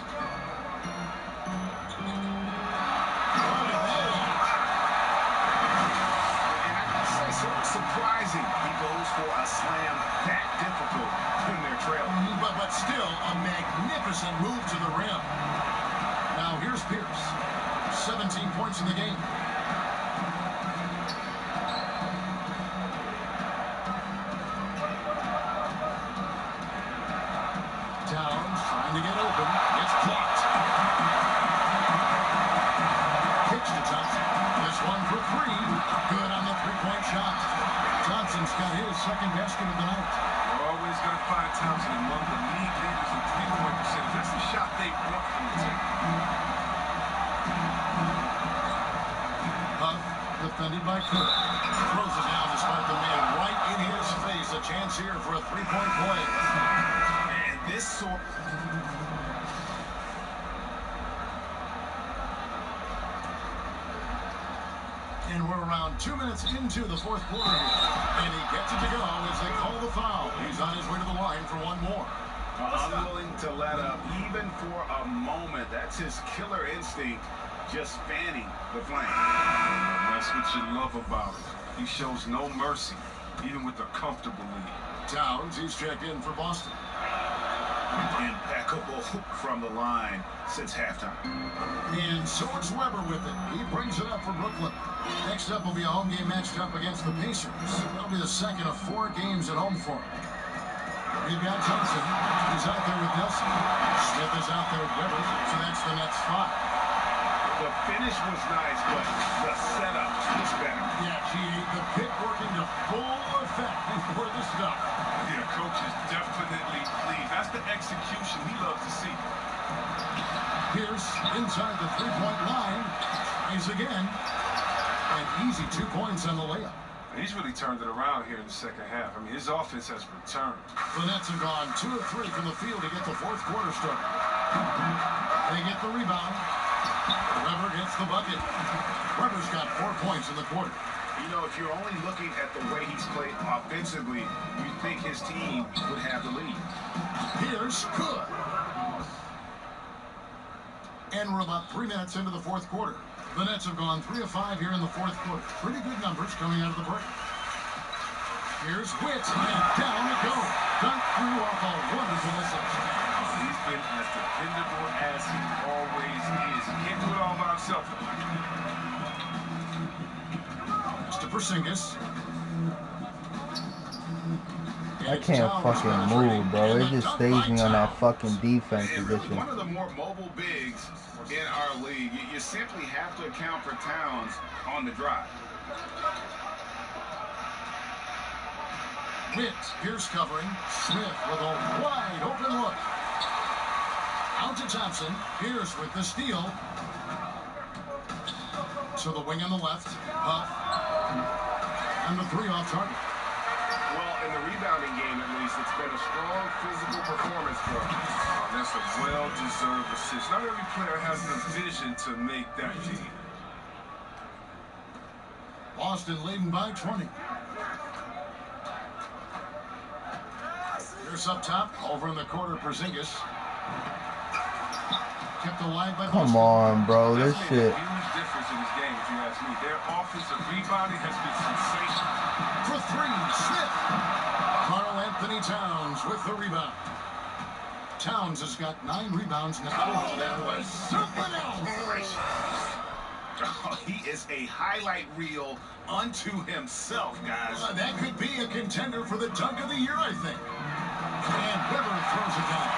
Surprising he goes for a slam that difficult when they're trailing. But still a magnificent move to the rim. Now here's Pierce. 17 points in the game. Towns trying to get open. It's blocked. Kicks to Thompson. This one for 3. Good on the three-point shot. Thompson's got his second basket of the night. We're always going to find Thompson among the league leaders in three-point percentage. That's the shot they want from the team. Huff, defended by Cook. Throws it down despite the man right in his face. A chance here for a three-point play. And this sort... And we're around 2 minutes into the fourth quarter here. And he gets it to go as they call the foul. He's on his way to the line for one more. Unwilling to let up, even for a moment. That's his killer instinct, just fanning the flame. That's what you love about it. He shows no mercy, even with a comfortable lead. Towns, he's checked in for Boston. Impeccable from the line since halftime. And so it's Weber with it. He brings it up for Brooklyn. Next up will be a home game matched up against the Pacers. That'll be the second of 4 games at home for him. Rebound Thompson. He's out there with Nelson. Smith is out there with Weber. So that's the Nets 5. The finish was nice, but the setup was better. Yeah, the pick working to full effect before the stop. Yeah, coach is definitely pleased. That's the execution he loves to see. Pierce inside the three-point line. Tries again. And easy 2 points on the layup. He's really turned it around here in the second half. I mean, his offense has returned. The Nets have gone 2 of 3 from the field to get the fourth quarter started. They get the rebound. Weber gets the bucket. Weber's got 4 points in the quarter. You know, if you're only looking at the way he's played offensively, you'd think his team would have the lead. Here's good. And we're about 3 minutes into the fourth quarter. The Nets have gone 3 of 5 here in the fourth quarter. Pretty good numbers coming out of the break. Here's Witt, and down it goes. Dunk through off a wonderful assist. He's been as dependable as he always is. He can't do it all by himself. To Porzingis. I can't fucking move, bro. It just stays me on that fucking defense position. One of the more mobile bigs in our league. You simply have to account for Towns on the drive. Witt, Pierce covering. Smith with a wide open look. Out to Thompson. Pierce with the steal. To the wing on the left. Huff. And the 3 off target. Well, in the rebounding game, at least, it's been a strong physical performance for him. That's a well-deserved assist. Not every player has the vision to make that team. Boston leading by 20. Pierce up top. Over in the corner, Porzingis. Kept alive by Boston. Come on, bro. This shit. Huge difference in this game, if you ask me. Their offensive rebounding has been sensational. For 3, Smith. Karl Anthony Towns with the rebound. Towns has got 9 rebounds now. Oh, that was something else. Oh, he is a highlight reel unto himself, guys. That could be a contender for the dunk of the year, I think. And Weber throws it down.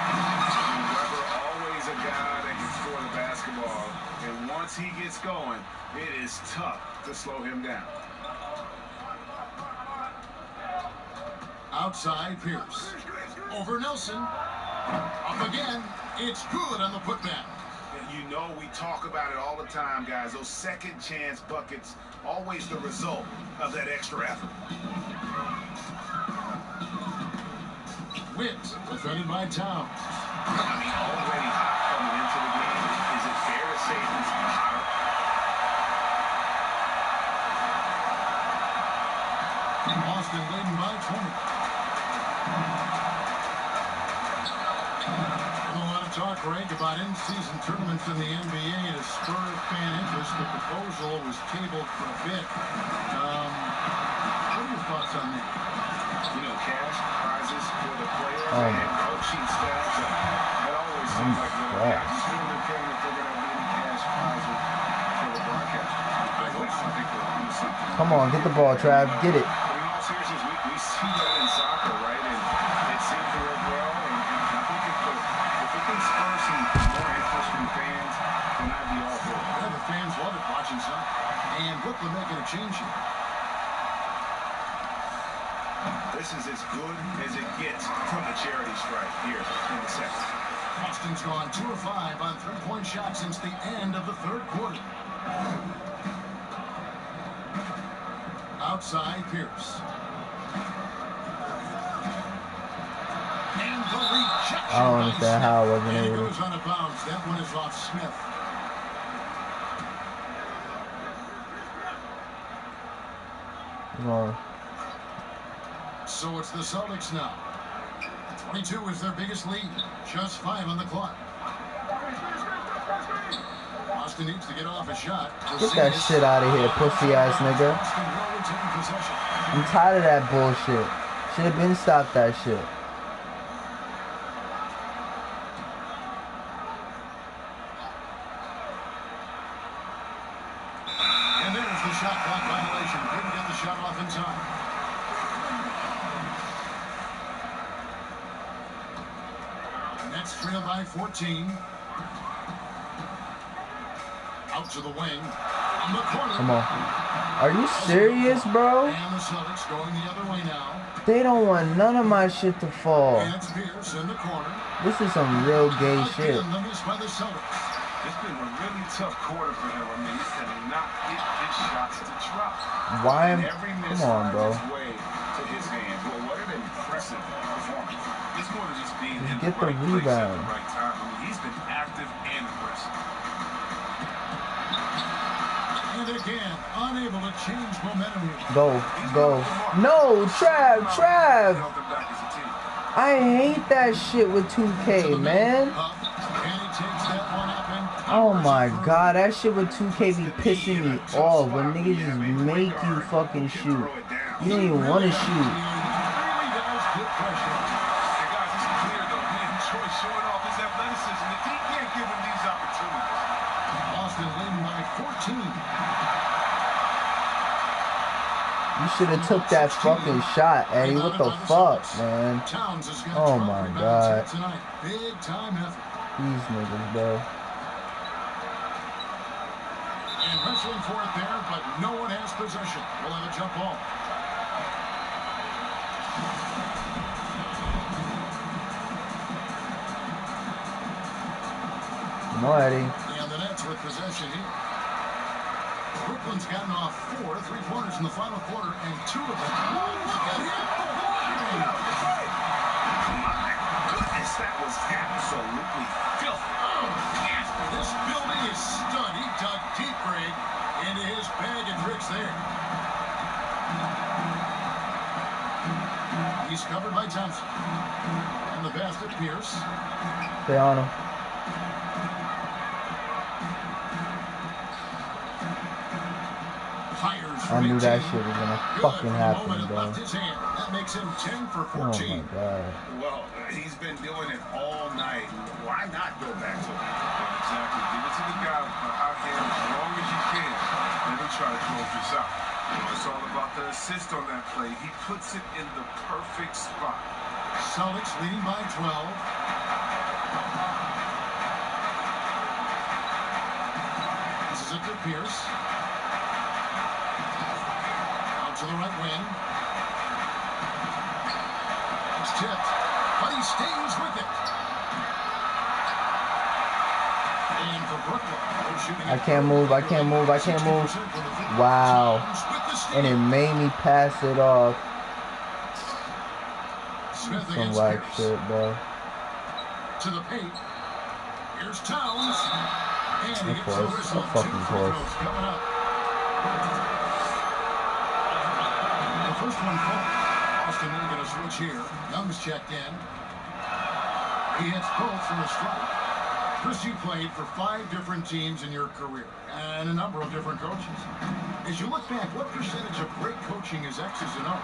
Weber, always a guy that can score the basketball. And once he gets going, it is tough to slow him down. Outside, Pierce. Over Nelson. Up again. It's good on the putback. And you know we talk about it all the time, guys. Those second chance buckets, always the result of that extra effort. Witt, defended by Towns. I mean, already hot coming into the game. Is it fair to say he's hotter? Boston leading by 20. A lot of talk, Greg, about in-season tournaments in the NBA to spur fan interest. The proposal was tabled for a bit. What are your thoughts on that? You know, cash prizes for the players and coaching staff. That always seems like I just wonder if they're going to have any cash prizes for the broadcast. I think they're on to something. Come on, get the ball, Trav. Get it. In all seriousness, we see that in soccer, right? And it seems to work well. And I think if it can spur some more interest from fans, then I'd be all for it. Yeah, the fans love it watching soccer. And Brooklyn making a change here. This is as good as it gets from the charity strike here in the second. Boston's gone 2 of 5 on 3-point shots since the end of the third quarter. Outside, Pierce. And the rejection. I don't understand how I wasn't and able it to. goes out of bounds. That one is off Smith. Come on. So it's the Celtics now. 22 is their biggest lead. Just 5 on the clock. Boston needs to get off a shot. Get that shit out of here, pussy ass nigga. I'm tired of that bullshit. Should have been stopped that shit. And there's the shot clock violation. Didn't get the shot off in time. Nets trail by 14. Out to the wing. On the corner. Come on. Are you serious, bro? And the Celtics going the other way now. They don't want none of my shit to fall. And it's Pierce in the corner. This is some real gay shit. Again, the miss by the Celtics. It's been a really tough quarter for him. I mean, he cannot get his shots to drop. Why? Every miss Come on, bro. his way to his hands. Well, what an impressive performance. It's more than just being in Get the right place at rebound. the right time. I mean, he's been active and aggressive. And again, unable to change momentum here. Go. No, Trav. I hate that shit with 2K, man. Oh my god, that shit with 2K be pissing me off when niggas just make you fucking shoot. You don't even want to shoot. You should have took that fucking shot, Eddie. What the fuck, man? Oh my god. These niggas, bro. And wrestling for it there, but no one has possession. We'll have a jump ball. No, Eddie. And the Nets with possession here. Brooklyn's gotten off 4 3-pointers in the final quarter, and 2 of them. Look at him! My goodness, that was absolutely filthy. This building is stunned. He dug deep, Greg, into his bag of tricks there. He's covered by Thompson. And the basket, Pierce. Stay on him. I knew that shit was gonna fucking happen, bro. That makes him 10 for 14. Oh my god. Well, he's been doing it all night. Why not go back to it? Exactly. Give it to the guy out here as long as you can. And then try to close this out. You know, it's all about the assist on that play. He puts it in the perfect spot. Celtics leading by 12. This is it to Pierce. To the right wing. It's tipped, but he stays with it. And for Brooklyn, I can't move. Wow. And it made me pass it off. Some whack shit, bro. To the paint. Here's Towns. And he gets the Of whistle. fucking course. Coming up. First one called. Austin Lee going to switch here. Young's checked in. He hits both for a strike. Chris, you played for 5 different teams in your career and a number of different coaches. As you look back, what percentage of great coaching is X's and O's?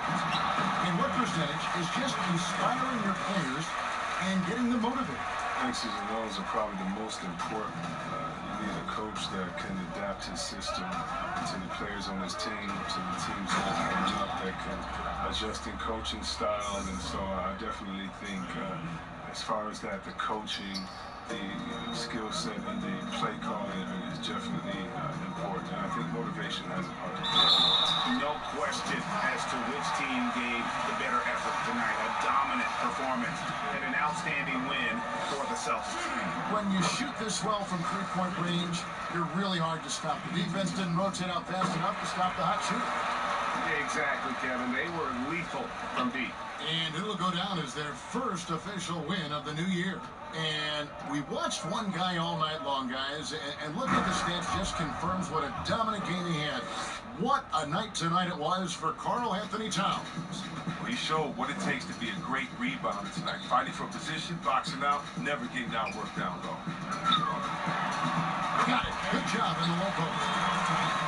And what percentage is just inspiring your players and getting them motivated? X's and O's are probably the most important. You need a coach that can adapt his system to the players on his team, to the teams that are coming up, that can adjust in coaching style. And so I definitely think as far as that, the coaching, the skill set, and the play calling is definitely important. And I think motivation has a part to play. No question as to which team gave the better effort tonight. A dominant performance and an outstanding win for the Celtics. When you shoot this well from 3-point range, you're really hard to stop. The defense didn't rotate out fast enough to stop the hot shooter. Exactly, Kevin. They were lethal from deep. And it'll go down as their first official win of the new year. And we watched one guy all night long, guys, and look at the stats, just confirms what a dominant game he had. What a night tonight it was for Karl Anthony Towns. Well, he showed what it takes to be a great rebounder tonight. Fighting for position, boxing out, never getting outworked down low. Got it. Good job in the low post.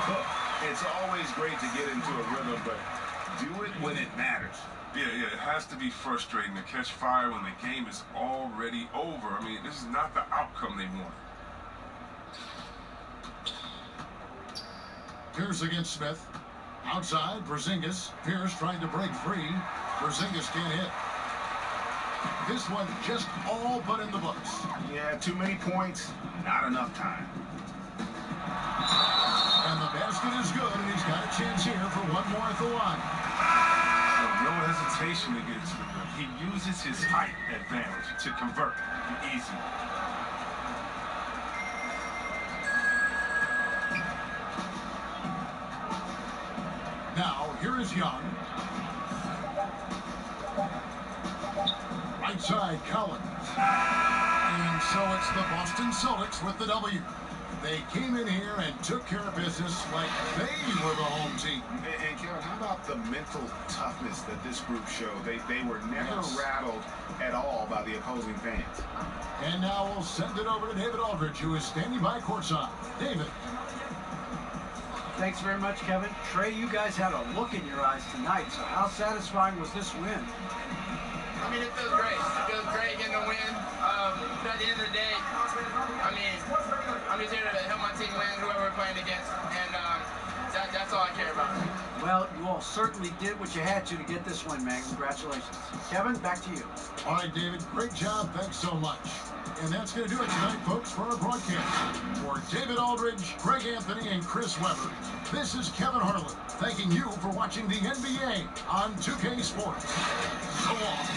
Look, it's always great to get into a rhythm, but do it when it matters. Yeah, it has to be frustrating to catch fire when the game is already over. I mean, this is not the outcome they want. Pierce against Smith. Outside, Porzingis. Pierce trying to break free. Porzingis can't hit. this one just all but in the books. Yeah, too many points, not enough time. And the basket is good, and he's got a chance here for one more at the line. No hesitation to get it to the rim. He uses his height advantage to convert easy. Now, here is Young. Right side, Collins. And so it's the Boston Celtics with the W. They came in here and took care of business like they were the home team. And Kevin, how about the mental toughness that this group showed? They were never rattled at all by the opposing fans. And now we'll send it over to David Aldridge, who is standing by courtside. David. Thanks very much, Kevin. Trey, you guys had a look in your eyes tonight, so how satisfying was this win? I mean, it feels great. It feels great getting a win. But at the end of the day, I mean, I'm just here to help my team win, whoever we're playing against, and that's all I care about. Well, you all certainly did what you had to get this win, man. Congratulations. Kevin, back to you. All right, David, great job. Thanks so much. And that's going to do it tonight, folks, for our broadcast. For David Aldridge, Greg Anthony, and Chris Webber, this is Kevin Harlan, thanking you for watching the NBA on 2K Sports. So long.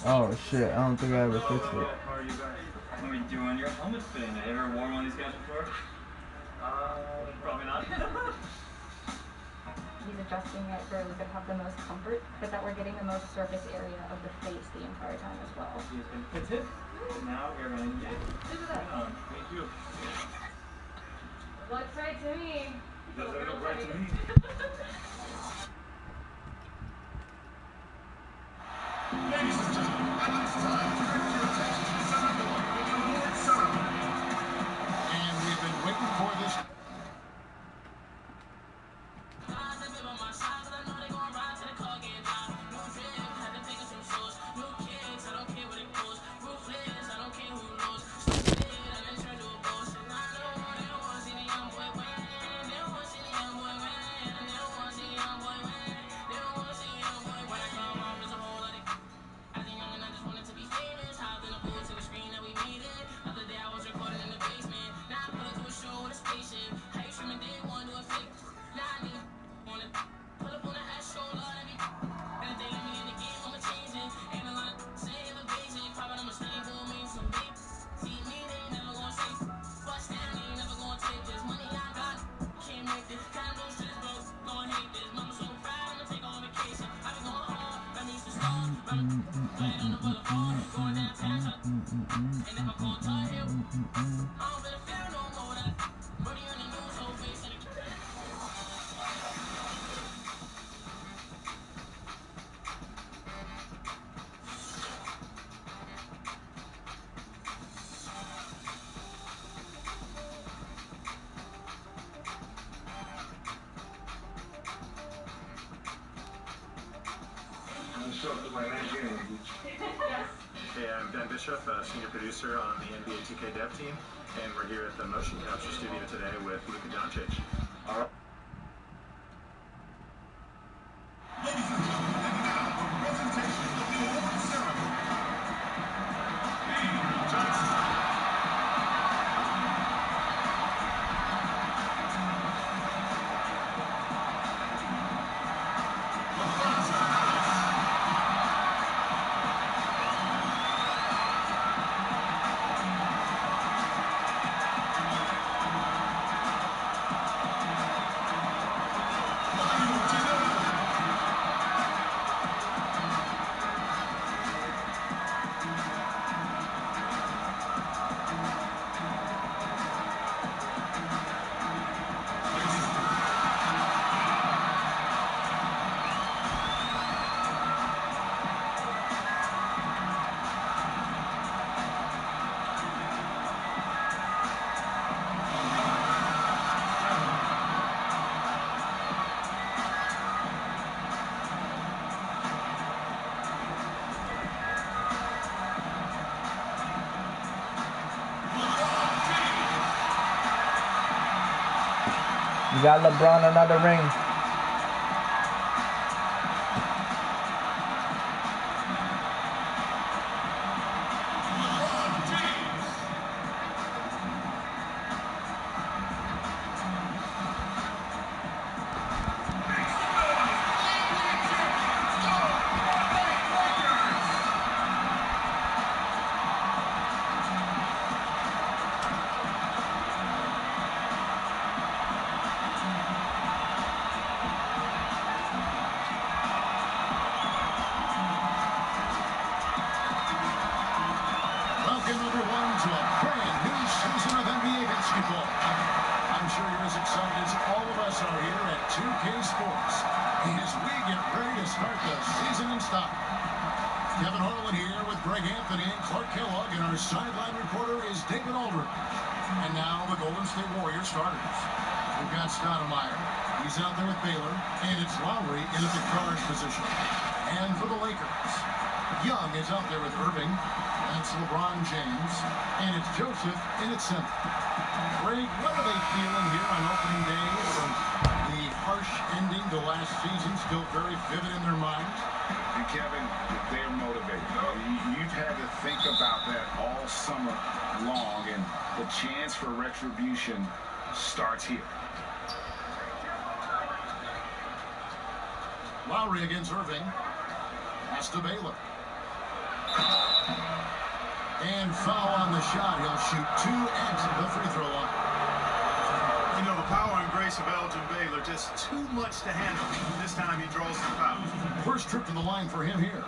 Oh shit, I don't think I ever fixed it. How are you guys? How are you doing? Your helmet's been ever worn one of these guys before? Probably not. He's adjusting it for we could have the most comfort, but that we're getting the most surface area of the face the entire time as well. He's been fitted. Now we're going to get thank you. Looks right to me. Does it look right to me? Ladies and gentlemen, and it's time to direct your attention to the unbelievable award ceremony. And we've been waiting for this. Hey, I'm Ben Bishop, senior producer on the NBA 2K dev team, and we're here at the motion capture studio today with Luka Doncic. All right. Ladies and gentlemen, and now the presentation of the award ceremony. You got LeBron another ring. Welcome, everyone, to a brand new season of NBA basketball. I'm sure you're as excited as all of us are here at 2K Sports as we get ready to start the season in style. Kevin Harlan here with Greg Anthony and Clark Kellogg, and our sideline reporter is David Aldridge. And now the Golden State Warriors starters. We've got Stoudemire. He's out there with Baylor, and it's Lowry in at the guard position. And for the Lakers, Young is out there with Irving. That's LeBron James. And it's Joseph in at center. Greg, what are they feeling here on opening day from the harsh ending to last season, still very vivid in their minds? And Kevin, they're motivated. You've had to think about that all summer long, and the chance for retribution starts here. Lowry against Irving. Pass to Baylor. And foul on the shot. He'll shoot 2 at the free throw line. You know, the power and grace of Elgin Baylor, just too much to handle. This time he draws the foul. First trip to the line for him here.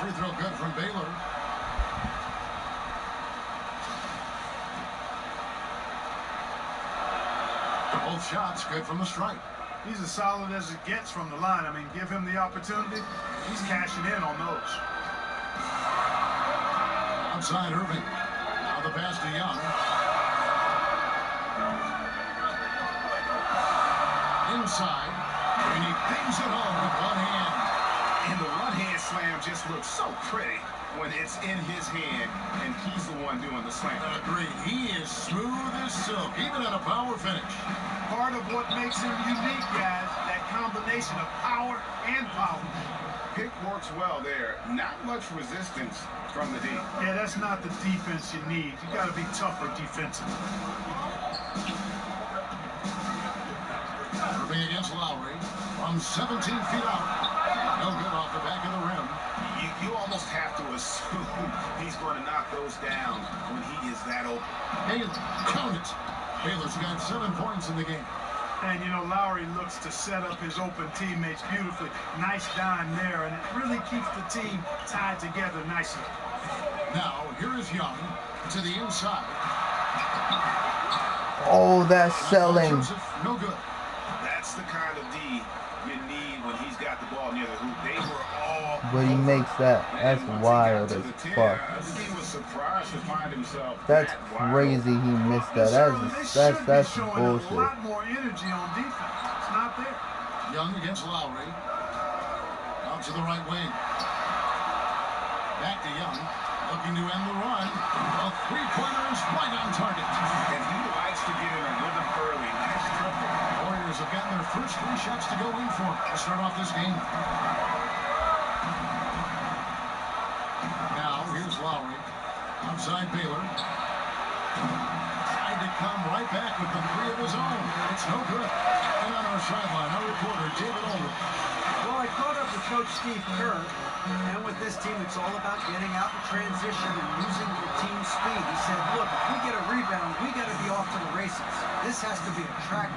Free throw good from Baylor. Both shots good from the stripe. He's as solid as it gets from the line. I mean, give him the opportunity. He's cashing in on those. Outside Irving. Now the pass to Young. Inside. And he bangs it home with one hand. And the one-hand slam just looks so pretty when it's in his hand and he's the one doing the slam. Agreed. He is smooth as silk, even at a power finish. Part of what makes him unique, guys, that combination of power and power. Pick works well there. Not much resistance from the D. Yeah, that's not the defense you need. You got to be tougher defensively. Irving against Lowry from 17 feet out. No good off the back of the rim. You almost have to assume he's going to knock those down when he is that open. Baylor, count it. Baylor's got 7 points in the game. And, you know, Lowry looks to set up his open teammates beautifully. Nice dime there, and it really keeps the team tied together nicely. Now, here is Young to the inside. Oh, that's selling. Joseph, no good. That's the kind of D you need when he's got the ball near the hoop. They were all But he makes that. That's wild as fuck. He was surprised to find himself. That's crazy. He missed that. That's bullshit. A lot more energy on defense. It's not there. Young against Lowry. Out to the right wing. Back to Young. Looking to end the run. A three-pointer is right on target. And he likes to get in a rhythm early. Nice triple. Warriors have gotten their first 3 shots to go in for to start off this game. Now, here's Lowry. Outside Baylor. Tried to come right back with the 3 of his own. It's no good. And on our sideline, our reporter, David Ulrich. Well, I caught up with Coach Steve Kerr, and with this team, it's all about getting out in transition and using the team speed. He said, look, if we get a rebound, we got to be off to the races. This has to be a track.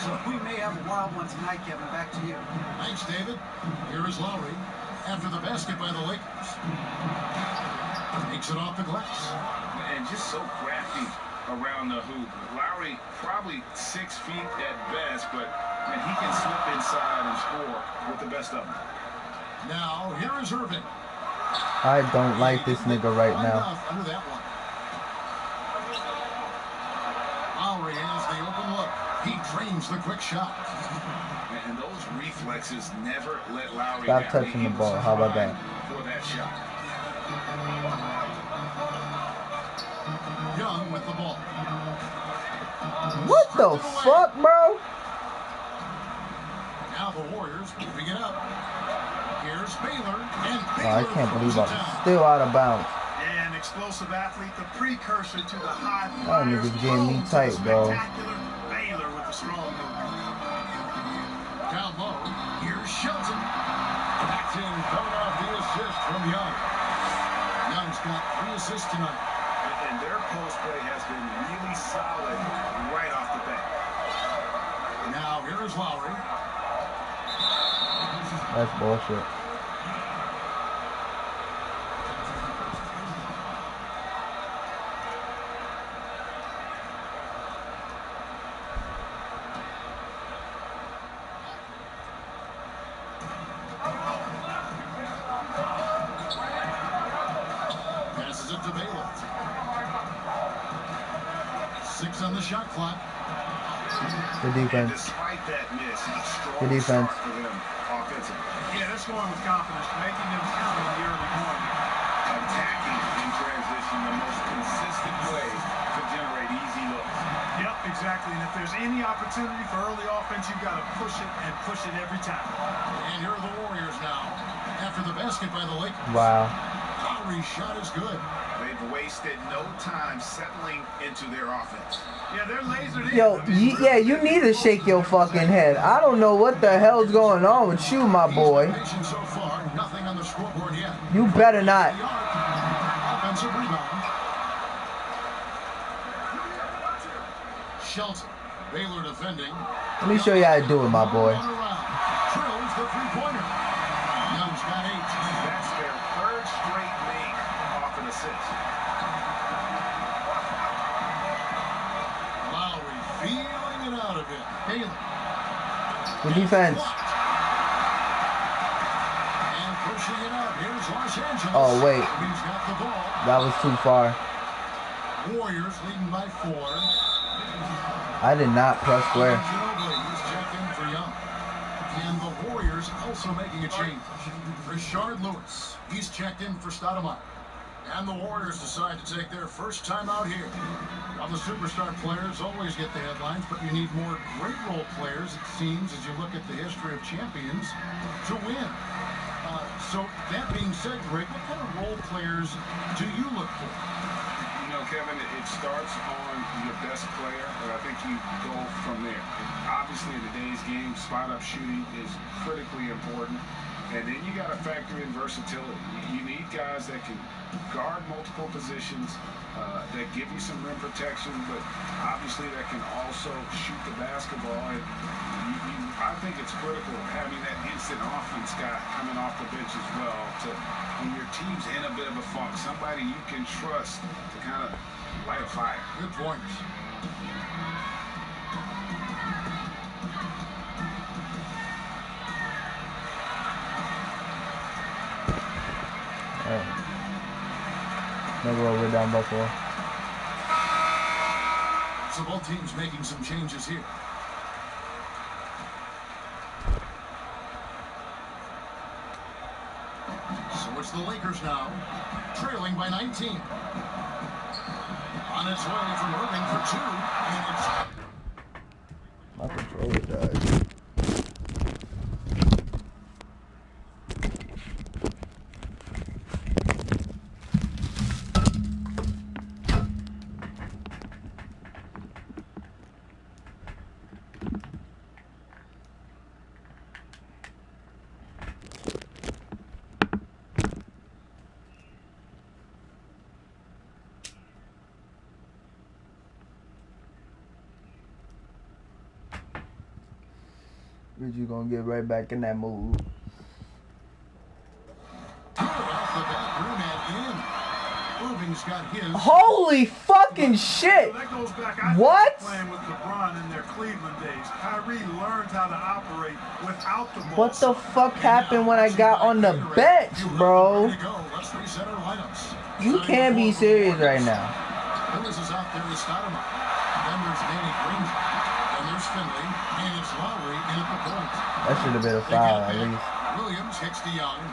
So we may have a wild one tonight, Kevin. Back to you. Thanks, David. Here is Lowry after the basket by the Lakers. Takes it off the glass. And just so crafty around the hoop. Lowry probably 6 feet at best, but man, he can slip inside and score with the best of them. Now, here is Irving. I don't like this nigga right now. Under that one. Lowry has the open look. He dreams the quick shot. And those reflexes never let Lowry Stop down. touching the ball. How about that? For that shot. Young with the ball. What the fuck, bro? Now the Warriors moving it up. Here's Baylor. And I can't believe I'm still out of bounds. An explosive athlete, the precursor to the high That nigga's getting me tight, dog. Baylor with the strong move. Down low. Here's Shelton. Acting coming off the assist from Young. Young's got 3 assists tonight. And their post play has been really solid right off the bat. Now here is Lowry. That's bullshit. Passes it to Baylor. 6 on the shot clock. Good defense. Despite that miss, Good defense. for them offensively. Yeah, they're scoring with confidence, making them count in the early going. Attacking in transition, the most consistent way to generate easy looks. Yep, exactly. And if there's any opportunity for early offense, you've got to push it and push it every time. And here are the Warriors now. After the basket by the Lakers. Wow. Lowry's shot is good. They've wasted no time settling into their offense. Yeah, they're lasered in. Yo, yeah, you need to shake your fucking head. I don't know what the hell's going on with you, my boy. So far, nothing on the scoreboard yet. You better not. Offensive rebound. Shelton. Baylor defending. Let me show you how to do it, my boy. Drills the three-pointer. Young's got 8. That's their 3rd straight make off an assist. Lowry feeling it out a bit. Baylor. Good defense. And pushing it out. Here's Los Angeles. Oh, wait. He's got the ball. That was too far. Warriors leading by 4. I did not press square. He's checked in for Young. And the Warriors also making a change. Rashard Lewis. He's checked in for Stoudemire. And the Warriors decide to take their first time out here. Now, the superstar players always get the headlines, but you need more great role players, it seems, as you look at the history of champions, to win. So, that being said, Greg, what kind of role players do you look for? You know, Kevin, it starts on your best player, and I think you go from there. And obviously, in today's game, spot-up shooting is critically important. And then you got to factor in versatility. You need guys that can guard multiple positions, that give you some rim protection, but obviously that can also shoot the basketball. And I think it's critical having that instant offense guy coming off the bench as well. To when your team's in a bit of a funk, somebody you can trust to kind of light a fire. Good point. Never over down Buffalo. So both teams making some changes here. So it's the Lakers now, trailing by 19. On its way from Irving for two, and it's... My controller died. But you gonna get right back in that mood. Good off the back rim and in. Irving's got his. Holy fucking shit! That goes back, What? Playing with LeBron in their Cleveland days. Kyrie learned how to operate without the ball. What the fuck happened when I got on the bench, bro? Let's reset our lineups. You can't be serious right now. Willis is out there to Stoudemire. Then there's Danny Granger. Then there's Finley. And it's Lowry in at the point. That should have been a foul at least. Williams hits to Young.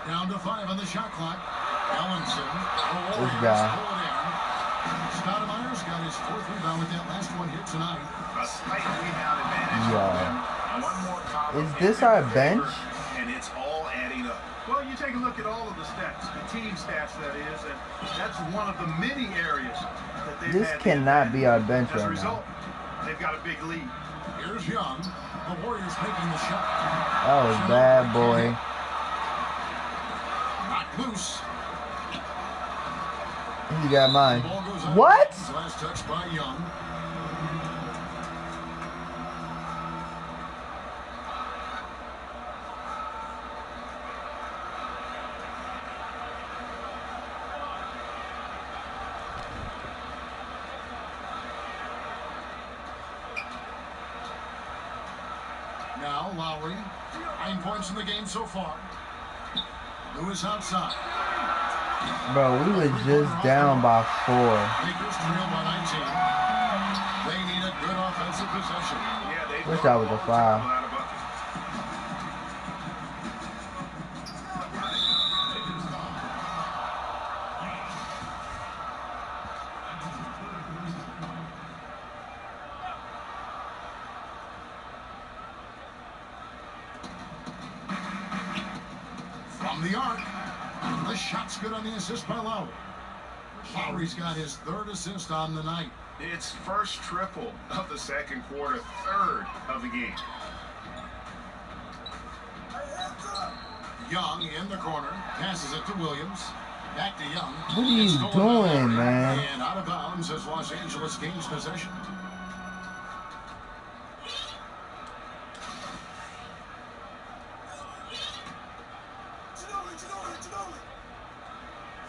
Down to 5 on the shot clock. Ellenson. This guy. Stoudemire's got his 4th rebound with that last one here tonight. A slight rebound advantage. Yeah. One more column. Is this our bench? And it's all adding up. Well, you take a look at all of the stats, the team stats, that is, and that's one of the many areas that they've This had. cannot be our bench As a right result, now. they've got a big lead. Here's Young. The Warriors making the shot. That was bad, boy. Knocked loose. You got mine. What? Last touch by Young. Now Lowry, 9 points in the game so far. Lewis outside. Bro, we were just down by 4. Lakers trail by 19. They need a good offensive possession. Wish that was a foul. From the arc. The shot's good on the assist by Lowry. Lowry's got his 3rd assist on the night. It's first triple of the second quarter, 3rd of the game. Young in the corner, passes it to Williams. Back to Young. What are you doing, man? And out of bounds as Los Angeles gains possession.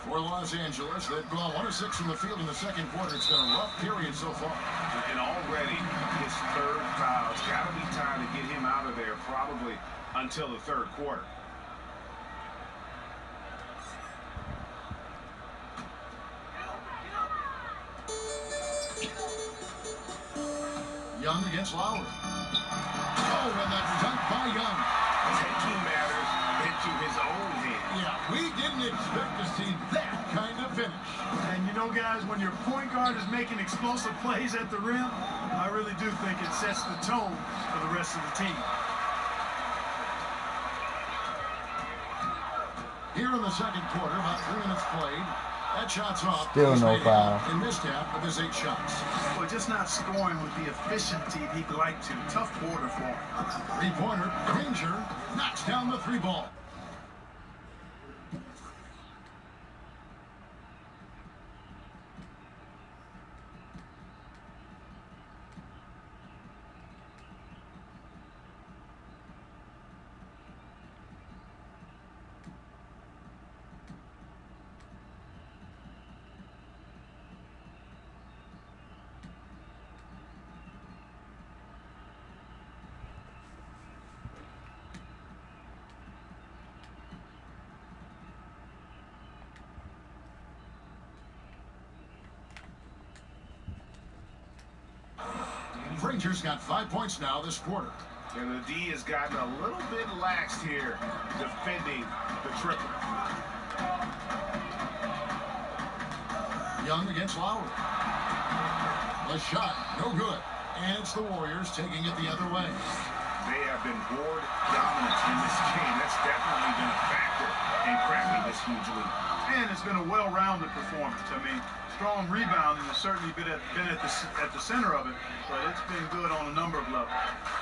For Los Angeles, they've gone 1 of 6 from the field in the second quarter. It's been a rough period so far. And already his 3rd foul. It's got to be time to get him out of there probably until the 3rd quarter. Young against Lowry. Oh, and that dunk by Young. Taking matters into his own hands. Yeah, we didn't expect to see that kind of finish. And you know, guys, when your point guard is making explosive plays at the rim, I really do think it sets the tone for the rest of the team. Here in the second quarter, about 3 minutes played. That shot's off. Still no foul. In missed half of his 8 shots. Well, just not scoring with the efficiency he'd like to. Tough quarter for him. 3-pointer. Granger knocks down the 3 ball. Rangers got 5 points now this quarter. And the D has gotten a little bit laxed here defending the triple. Young against Lowry. The shot, no good. And it's the Warriors taking it the other way. They have been board dominant in this game. That's definitely been a factor in cracking this huge lead. And it's been a well-rounded performance. I mean, strong rebounding has certainly been at the center of it, but it's been good on a number of levels.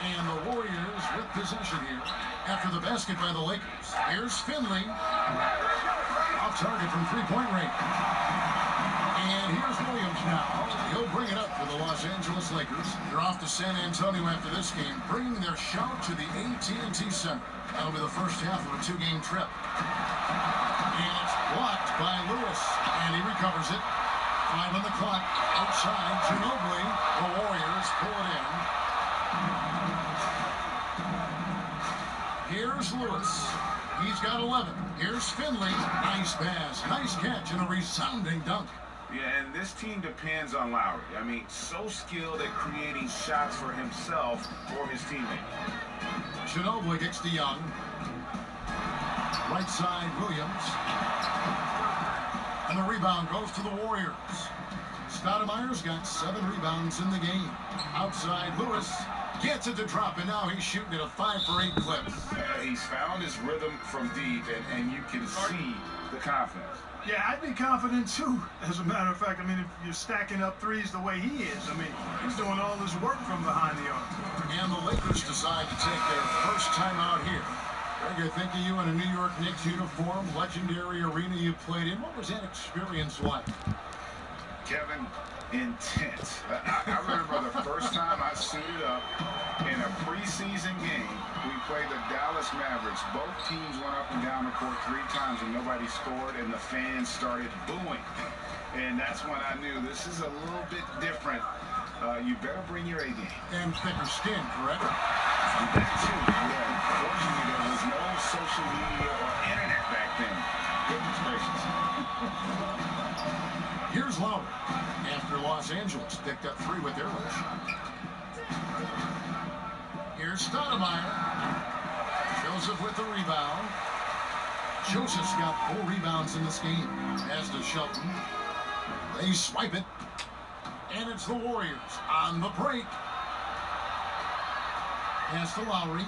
And the Warriors with possession here after the basket by the Lakers. Here's Finley. Off target from three-point range. And here's Williams now. He'll bring it up for the Los Angeles Lakers. They're off to San Antonio after this game, bringing their shout to the AT&T Center. That'll be the first half of a two-game trip. And it's blocked by Lewis, and he recovers it. 5 on the clock. Outside, Ginobili. The Warriors pull it in. Here's Lewis. He's got 11. Here's Finley. Nice pass, nice catch, and a resounding dunk. Yeah, and this team depends on Lowry. I mean, so skilled at creating shots for himself or his teammates. Ginobili gets to Young. Right side, Williams. And the rebound goes to the Warriors. Stoudemire's got 7 rebounds in the game. Outside, Lewis gets it to drop, and now he's shooting at a 5 for 8 clip. He's found his rhythm from deep, and you can see the confidence. Yeah, I'd be confident too, as a matter of fact. I mean, if you're stacking up threes the way he is, I mean, he's doing all this work from behind the arc. And the Lakers decide to take their first time out here. Greg, I think of you in a New York Knicks uniform, legendary arena you played in. What was that experience like? Kevin, intense. I remember the first time I suited up in a preseason game. We played the Dallas Mavericks. Both teams went up and down the court 3 times and nobody scored, and the fans started booing. And that's when I knew this is a little bit different. You better bring your A game. And thicker skin, correct? That too. Yeah. Fortunately, there was no social media or internet back then. Goodness gracious. Here's Lowry. After Los Angeles picked up 3 with their last shot. Here's Stoudemire. Joseph with the rebound. Joseph's got 4 rebounds in this game, as does Shelton. They swipe it. And it's the Warriors on the break. Pass to Lowry.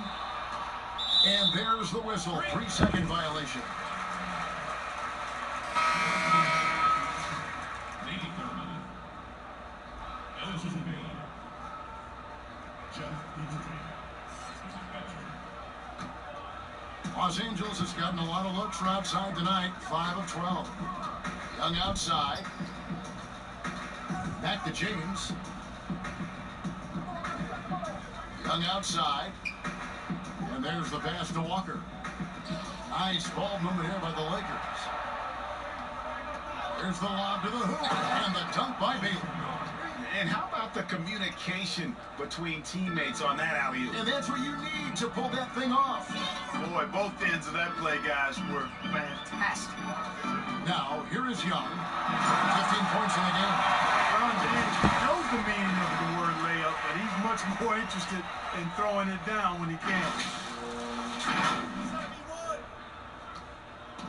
And there's the whistle. 3-second violation. Los Angeles has gotten a lot of looks from outside tonight. 5 of 12. Young outside. Back to James. Young outside. And there's the pass to Walker. Nice ball movement here by the Lakers. There's the lob to the hoop. And the dunk by Baylor. And how about the communication between teammates on that alley-oop? And that's what you need to pull that thing off. Boy, both ends of that play, guys, were fantastic. Now, here is Young. 15 points in the game. LeBron James knows the meaning of the word layup, but he's much more interested in throwing it down when he can.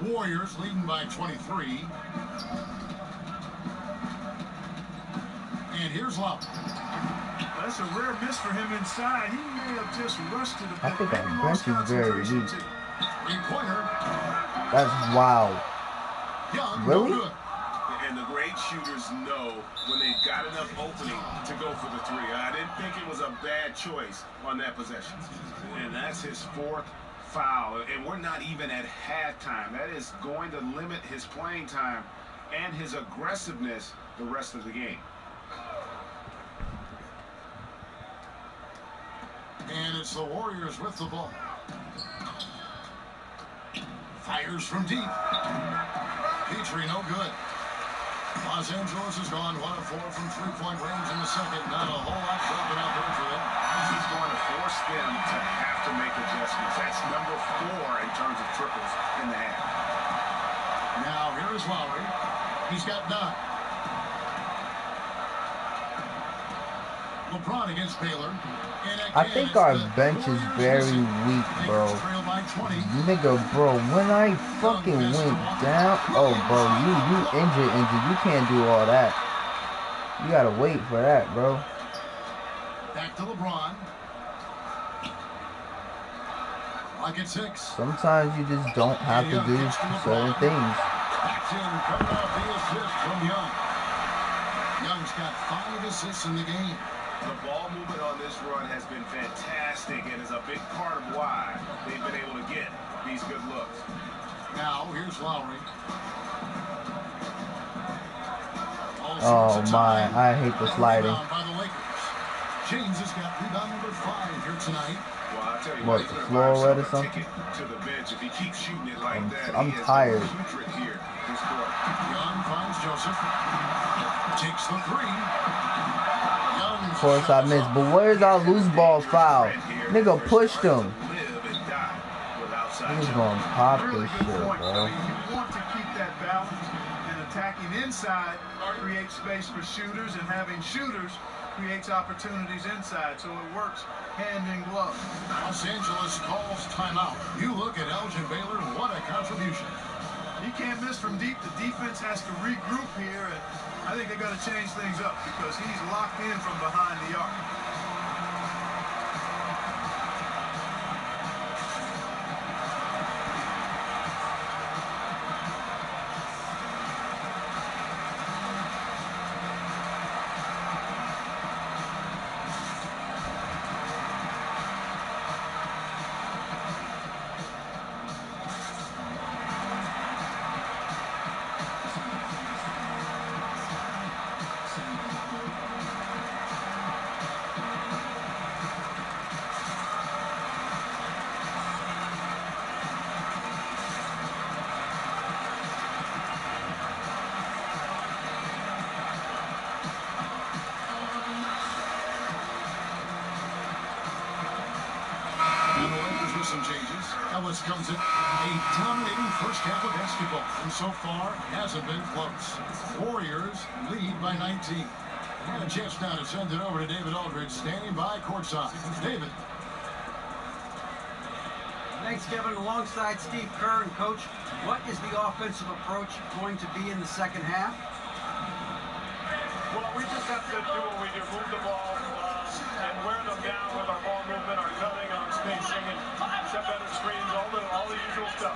Warriors leading by 23. And here's Love. That's a rare miss for him inside. He may have just rushed it a bit. I think that bench is very weak. Three-pointer. That's wow. Young, really? no good. And the great shooters know when they've got enough opening to go for the 3. I didn't think it was a bad choice on that possession. And that's his 4th foul. And we're not even at halftime. That is going to limit his playing time and his aggressiveness the rest of the game. And it's the Warriors with the ball. Fires from deep. Petrie, no good. Los Angeles has gone 1 of 4 from 3-point range in the second. Not a whole lot dropping out there for them. He's going to force them to have to make adjustments. That's number 4 in terms of triples in the half. Now, here is Lowry. He's got 9. LeBron against Baylor. I think our bench is very weak, bro. Nigga, bro, when I fucking went down, oh, bro, you injured. You can't do all that. You gotta wait for that, bro. Back to LeBron. Lock at 6. Sometimes you just don't have to do certain things. That's in, coming off the assist from Young. Young's got 5 assists in the game. The ball movement on this run has been fantastic and is a big part of why they've been able to get these good looks. Now, here's Lowry. Oh my, I hate the sliding. By the Lakers. James has got rebound number 5 here tonight. Well, I'll tell you what, the floor wet or something? To the bench. If he keeps shooting it like I'm tired. Here this quarter. Young finds Joseph. Takes the 3. Of course I missed, but where's our loose ball foul? Nigga pushed him. He's gonna pop this shit, bro. You want to keep that balance, and attacking inside creates space for shooters, and having shooters creates opportunities inside, so it works hand in glove. Los Angeles calls timeout. You look at Elgin Baylor, what a contribution. He can't miss from deep. The defense has to regroup here, and I think they got to change things up because he's locked in from behind the arc. Some changes. Ellis comes in a dominating first half of basketball, and so far hasn't been close. Warriors lead by 19. And a chance now to send it over to David Aldridge, standing by courtside. David. Thanks, Kevin. Alongside Steve Kerr and Coach, what is the offensive approach going to be in the second half? Well, we just have to do what we do, move the ball and wear them down with our ball movement, our cutting, our spacing, and set better screens, all the usual stuff.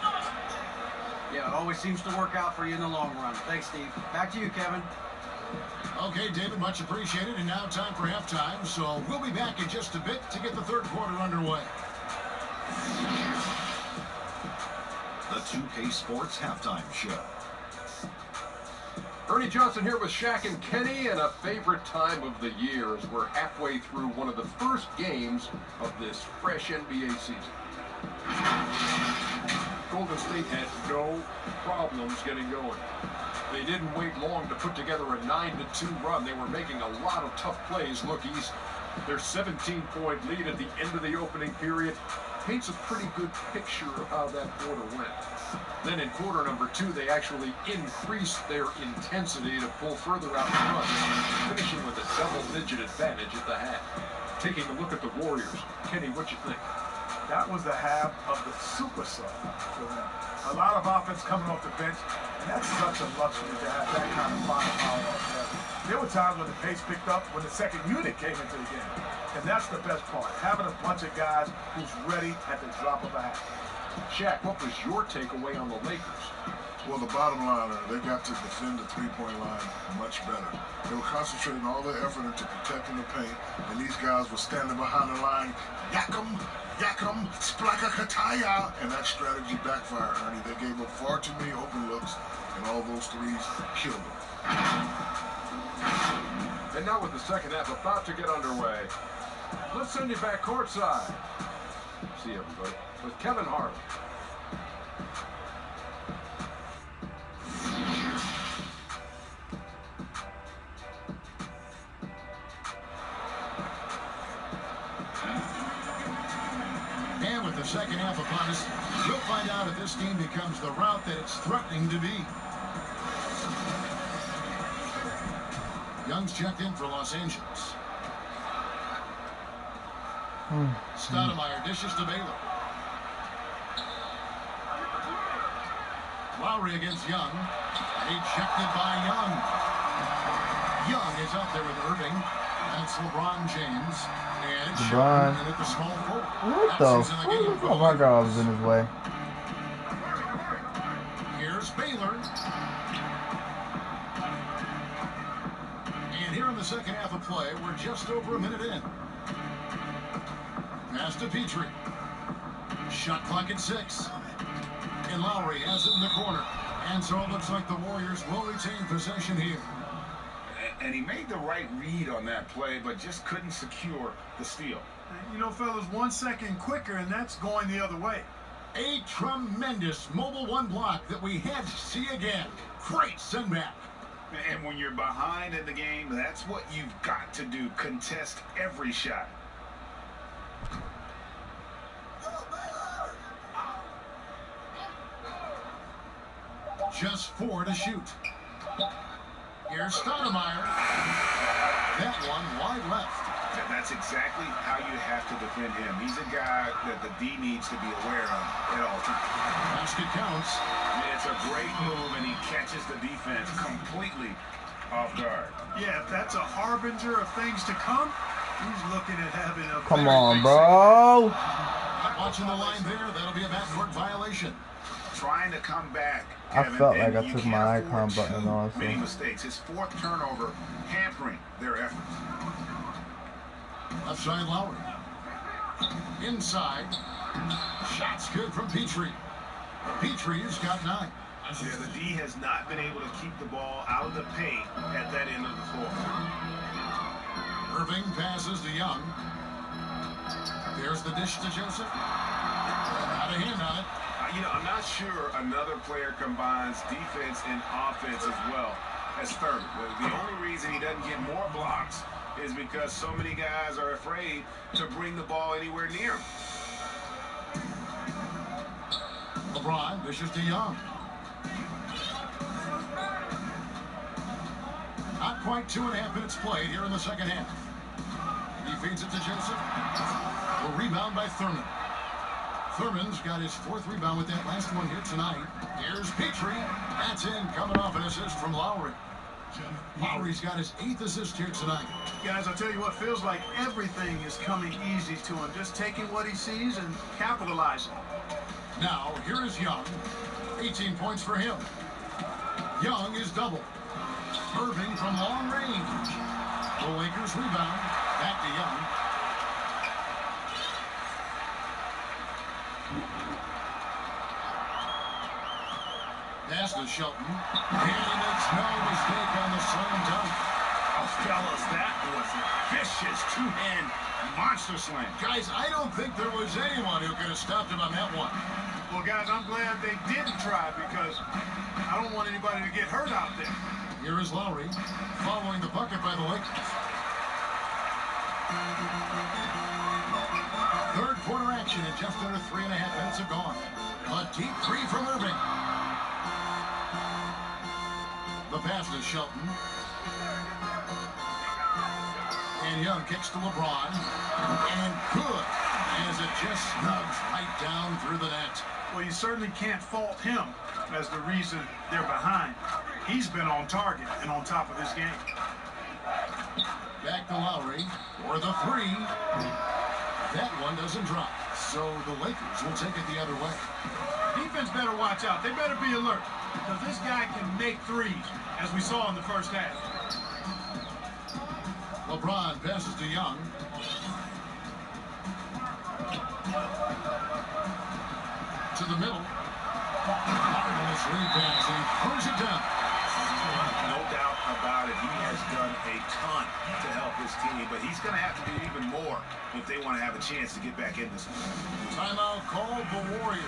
Yeah, it always seems to work out for you in the long run. Thanks, Steve. Back to you, Kevin. Okay, David, much appreciated. And now time for halftime. So we'll be back in just a bit to get the third quarter underway. The 2K Sports Halftime Show. Ernie Johnson here with Shaq and Kenny, and a favorite time of the year as we're halfway through one of the first games of this fresh NBA season. Golden State had no problems getting going. They didn't wait long to put together a 9-2 run. They were making a lot of tough plays. Rookies, their 17-point lead at the end of the opening period paints a pretty good picture of how that quarter went. Then in quarter number 2, they actually increased their intensity to pull further out in front, finishing with a double-digit advantage at the half. Taking a look at the Warriors, Kenny, what you think? That was the half of the super sub for them. A lot of offense coming off the bench, and that's such a luxury to have that kind of firepower out there. There were times when the pace picked up when the second unit came into the game. And that's the best part, having a bunch of guys who's ready at the drop of a hat. Shaq, what was your takeaway on the Lakers? Well, the bottom line, they got to defend the three-point line much better. They were concentrating all their effort into protecting the paint, and these guys were standing behind the line, yakum, splaka kataya, and that strategy backfired, Ernie. They gave up far too many open looks, and all those threes killed them. And now with the second half about to get underway, let's send you back courtside. See everybody with Kevin Harlan. And with the second half upon us, we'll find out if this team becomes the route that it's threatening to be. Young's checked in for Los Angeles. Stoudemire dishes to Baylor. Lowry against Young. Ejected by Young. Young is out there with Irving. That's LeBron James. And LeBron. at the small forward. What the fuck? Oh my God, I was in his way. Here's Baylor. And here in the second half of play, we're just over a minute in. Pass to Petrie. Shot clock at 6. And Lowry has it in the corner. And so it looks like the Warriors will retain possession here. And he made the right read on that play, but just couldn't secure the steal. You know, fellas, 1 second quicker, and that's going the other way. A tremendous mobile one block that we had to see again. Great send back. And when you're behind in the game, that's what you've got to do. Contest every shot. Just 4 to shoot. Here's Stoudemire. That one wide left. That's exactly how you have to defend him. He's a guy that the D needs to be aware of at all times. Basket counts. It's a great move, and he catches the defense completely off guard. Yeah, if that's a harbinger of things to come, he's looking at having a Come on, bro. Watching the line there, that'll be a backcourt violation. Trying to come back, I Kevin, felt like I took my icon button off. Many mistakes. His 4th turnover hampering their efforts. Left side Lowry. Inside. Shots good from Petrie. Petrie's got 9. Yeah, the D has not been able to keep the ball out of the paint at that end of the floor. Irving passes to Young. There's the dish to Joseph. Got a hand on it. You know, I'm not sure another player combines defense and offense as well as Thurman. The only reason he doesn't get more blocks is because so many guys are afraid to bring the ball anywhere near him. LeBron dishes to Young. Not quite 2.5 minutes played here in the second half. He feeds it to Joseph. A rebound by Thurman. Thurman's got his 4th rebound with that last one here tonight. Here's Petrie. That's in, coming off an assist from Lowry. Lowry's got his 8th assist here tonight. Guys, I'll tell you what, feels like everything is coming easy to him. Just taking what he sees and capitalizing. Now, here is Young. 18 points for him. Young is double. Irving from long range. The Lakers rebound. Back to Young. Pass to Shelton. And he makes no mistake on the slam dunk. Oh, fellas, that was a vicious 2-hand monster slam. Guys, I don't think there was anyone who could have stopped him on that one. Well, guys, I'm glad they didn't try because I don't want anybody to get hurt out there. Here is Lowry following the bucket by the Lakers. 3rd quarter action in just under 3.5 minutes have gone. A deep 3 from Irving. The pass to Shelton. And Young kicks to LeBron. And good, as it just snugs right down through the net. Well, you certainly can't fault him as the reason they're behind. He's been on target and on top of his game. Back to Lowry for the 3. That one doesn't drop. So the Lakers will take it the other way. Defense better watch out. They better be alert because this guy can make threes, as we saw in the first half. LeBron passes to Young. To the middle. Marvelous lead pass, and he throws it down. No doubt about it. He has done a ton to help his team, but he's going to have to do even more if they want to have a chance to get back in this one. Timeout called the Warriors.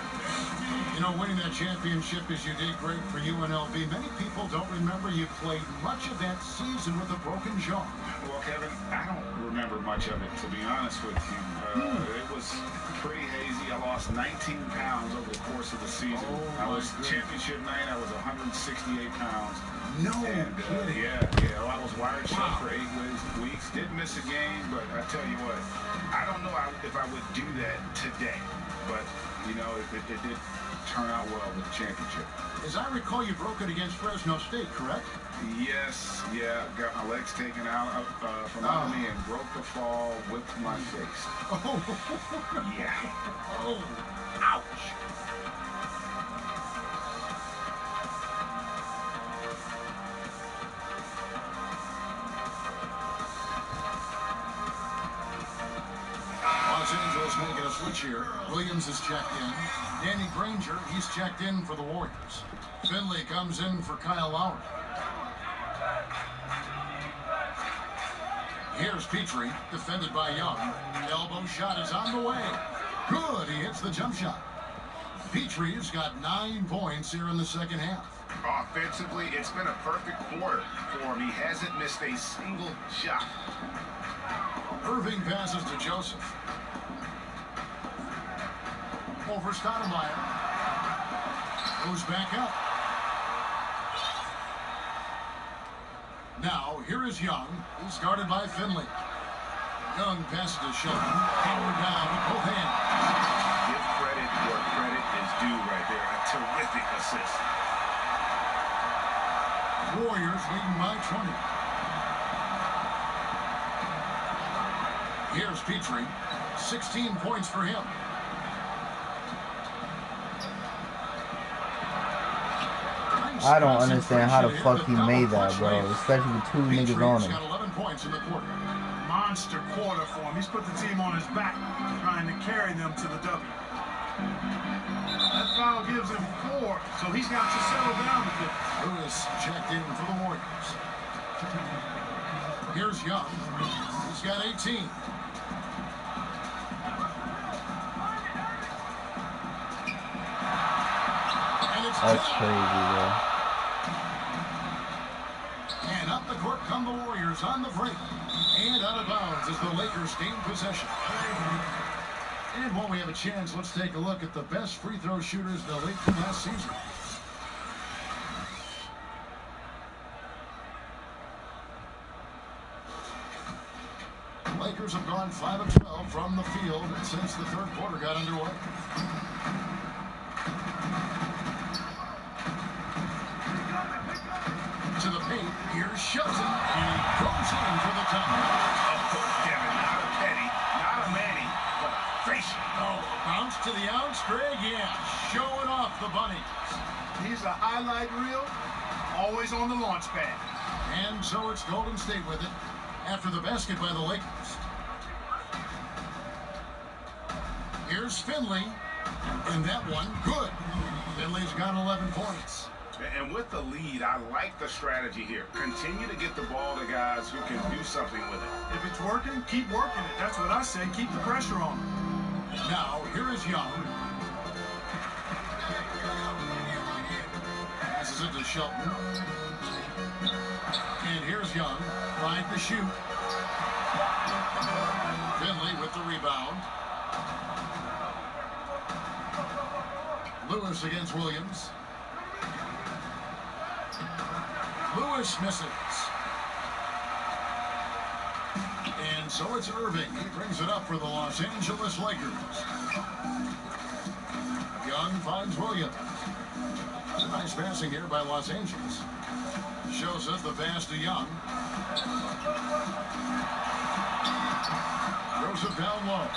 You know, winning that championship as you did great for UNLV. Many people don't remember you played much of that season with a broken jaw. Well, Kevin, I don't remember much of it, to be honest with you. It was pretty hazy. I lost 19 pounds over the course of the season. I was championship night. I was 168 pounds. No And, kidding. yeah, I was wired shut for 8 weeks. Didn't miss a game, but I tell you what, I don't know if I would do that today. But, you know, it did turn out well with the championship. As I recall, you broke it against Fresno State, correct? Yes, yeah. Got my legs taken out from under me and broke the fall, whipped my face. Oh. Yeah. Oh. Ouch. Los Angeles making a switch here. Williams is checked in. Danny Granger, he's checked in for the Warriors. Finley comes in for Kyle Lowry. Here's Petrie, defended by Young. Elbow shot is on the way. Good, he hits the jump shot. Petrie's got 9 points here in the second half. Offensively, it's been a perfect quarter for him. He hasn't missed a single shot. Irving passes to Joseph. Over Stoudemire. Goes back up. Now, here is Young. He's guarded by Finley. Young passes to Shelton. Hammered down with both hands. Give credit where credit is due right there. A terrific assist. Warriors leading by 20. Here's Petrie. 16 points for him. I don't understand how the fuck he made that, bro. Especially with 2 niggas on him. Got 11 points in the quarter. Monster quarter for him. He's put the team on his back, trying to carry them to the W. That foul gives him 4, so he's got to settle down a bit. Lewis checked in for the Warriors. Here's Young. He's got 18. That's crazy, bro. And up the court come the Warriors on the break. And out of bounds as the Lakers gain possession. And while we have a chance, let's take a look at the best free throw shooters in the league from last season. The Lakers have gone 5 of 12 from the field since the third quarter got underway. To the paint, here's Shelton, and he goes in for the top. Of course, Kevin, not a Petty, not a Manny, but a facial. Oh, bounce to the ounce, Greg, yeah, showing off the bunny. He's a highlight reel, always on the launch pad. And so it's Golden State with it after the basket by the Lakers. Here's Finley, and that one, good. Finley's got 11 points. And with the lead, I like the strategy here. Continue to get the ball to guys who can do something with it. If it's working, keep working it. That's what I say. Keep the pressure on him. Now, here is Young. Passes it to Shelton. And here's Young, trying to shoot. Finley with the rebound. Lewis against Williams. Lewis misses. And so it's Irving. He brings it up for the Los Angeles Lakers. Young finds Williams. Nice passing here by Los Angeles. Shows us the pass to Young. Joseph down low.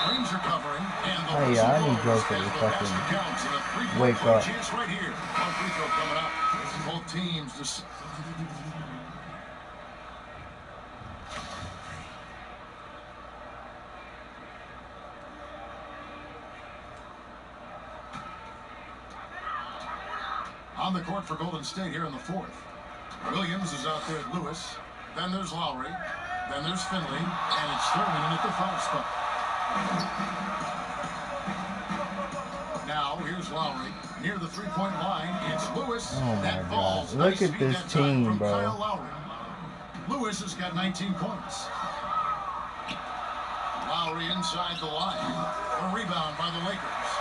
Rings are covering. And the Oh yeah, I need Joseph to fucking wake up. Chance right here. One free throw coming up. Both teams just... On the court for Golden State here in the fourth. Williams is out there at Lewis. Then there's Lowry. Then there's Finley. And it's Thurman at the foul spot. Now, here's Lowry. Near the three-point line, it's Lewis. Oh my that God. Look at this team, bro. Kyle Lowry. Lewis has got 19 points. Lowry inside the line. A rebound by the Lakers.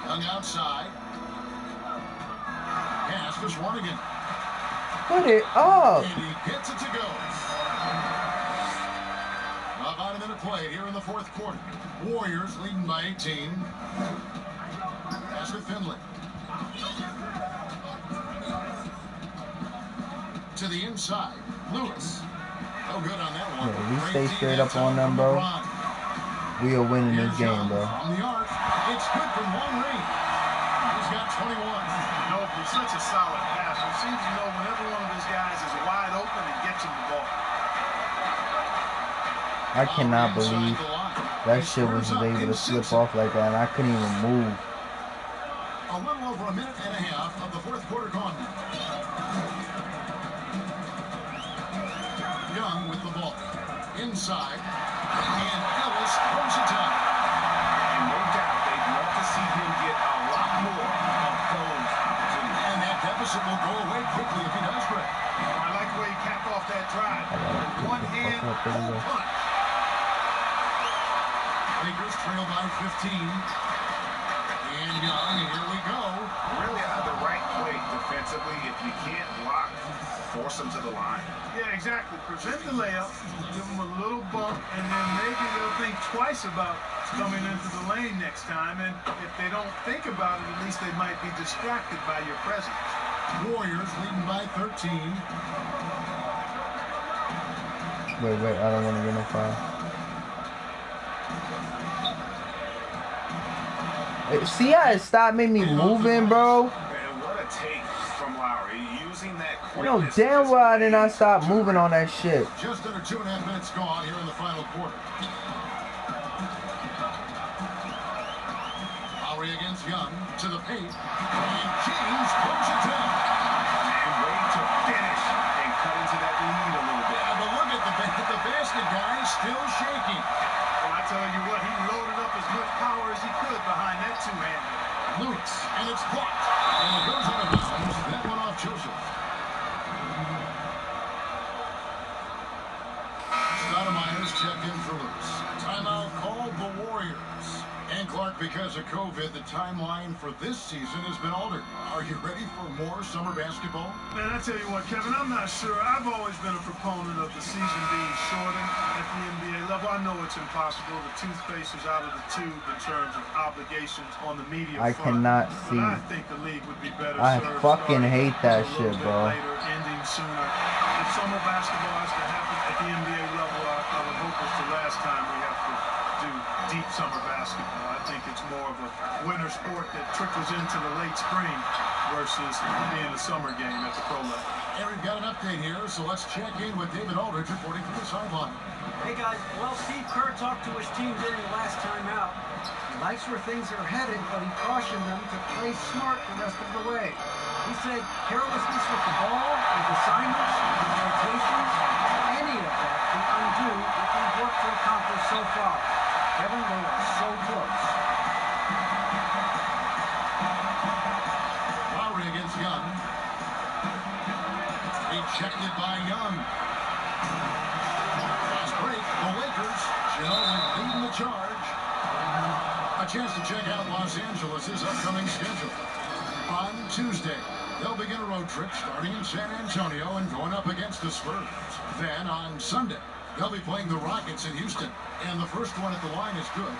Young outside. this one again. Put it up. And he gets it to go. About a minute played here in the fourth quarter. Warriors leading by 18. Pass to Finley. To the inside. Lewis. No good on that one. Yeah, we stay straight up on them, bro. We are winning this game, bro. On the arc. It's good from long range. He's got 21. No, he's such a solid passer. He seems to know whenever one of his guys is wide open and gets him the ball. I cannot believe that shit was able to slip off like that, and I couldn't even move. A little over a minute and a half of the fourth quarter gone now. Young with the ball. Inside. And Ellis throws it down. And no doubt they'd love to see him get a lot more of those. And that deficit will go away quickly if he does break. I like the way he capped off that drive. One hand, full punch. Lakers trail by 15. And Young, and here we go. Really out of the right play defensively. If you can't block, force them to the line. Yeah, exactly. Prevent the layup, give them a little bump, and then maybe they'll think twice about coming into the lane next time. And if they don't think about it, at least they might be distracted by your presence. Warriors leading by 13. Wait, I don't want to get no foul. See how it stopped making me moving, bro? And what a take from Lowry. Using that You know damn well I did not stop moving on that shit. Just under 2.5 minutes gone here in the final quarter. Lowry against Young to the paint. And James throws it down. And way to finish and cut into that lead a little bit. Yeah, but look at the basket, guys, still shaking. Well, I tell you what, he loaded up as much power as he could behind that two-hander. Lewis, and it's blocked. And it goes out of bounds. That one off Joseph. Stoudemire's checked in for Lewis. Timeout called the Warriors. And Clark, because of COVID, the timeline for this season has been altered. Are you ready for more summer basketball? Man, I tell you what, Kevin, I'm not sure. I've always been a proponent of the season being shorter at the NBA level. I know it's impossible. The toothpaste is out of the tube in terms of obligations on the media I front. cannot see. But I think the league would be better I served fucking starting hate that a shit, little bit bro. later, ending sooner. If summer basketball has to happen at the NBA level, I would hope it's the last time we have to do deep summer basketball. I think it's more of a winter sport that trickles into the late spring versus being a summer game at the pro level. And we've got an update here, so let's check in with David Aldridge reporting from the sideline. Hey guys, well, Steve Kerr talked to his team during the last time out. He likes where things are headed, but he cautioned them to play smart the rest of the way. He said carelessness with the ball, with assignments, with rotations, any of that can undo what we've worked to accomplish so far. Kevin, they are so close. Lowry against Young. Ejected by Young. Fast break, the Lakers, leading the charge. A chance to check out Los Angeles' upcoming schedule. On Tuesday, they'll begin a road trip starting in San Antonio and going up against the Spurs. Then on Sunday, they'll be playing the Rockets in Houston. And the first one at the line is good.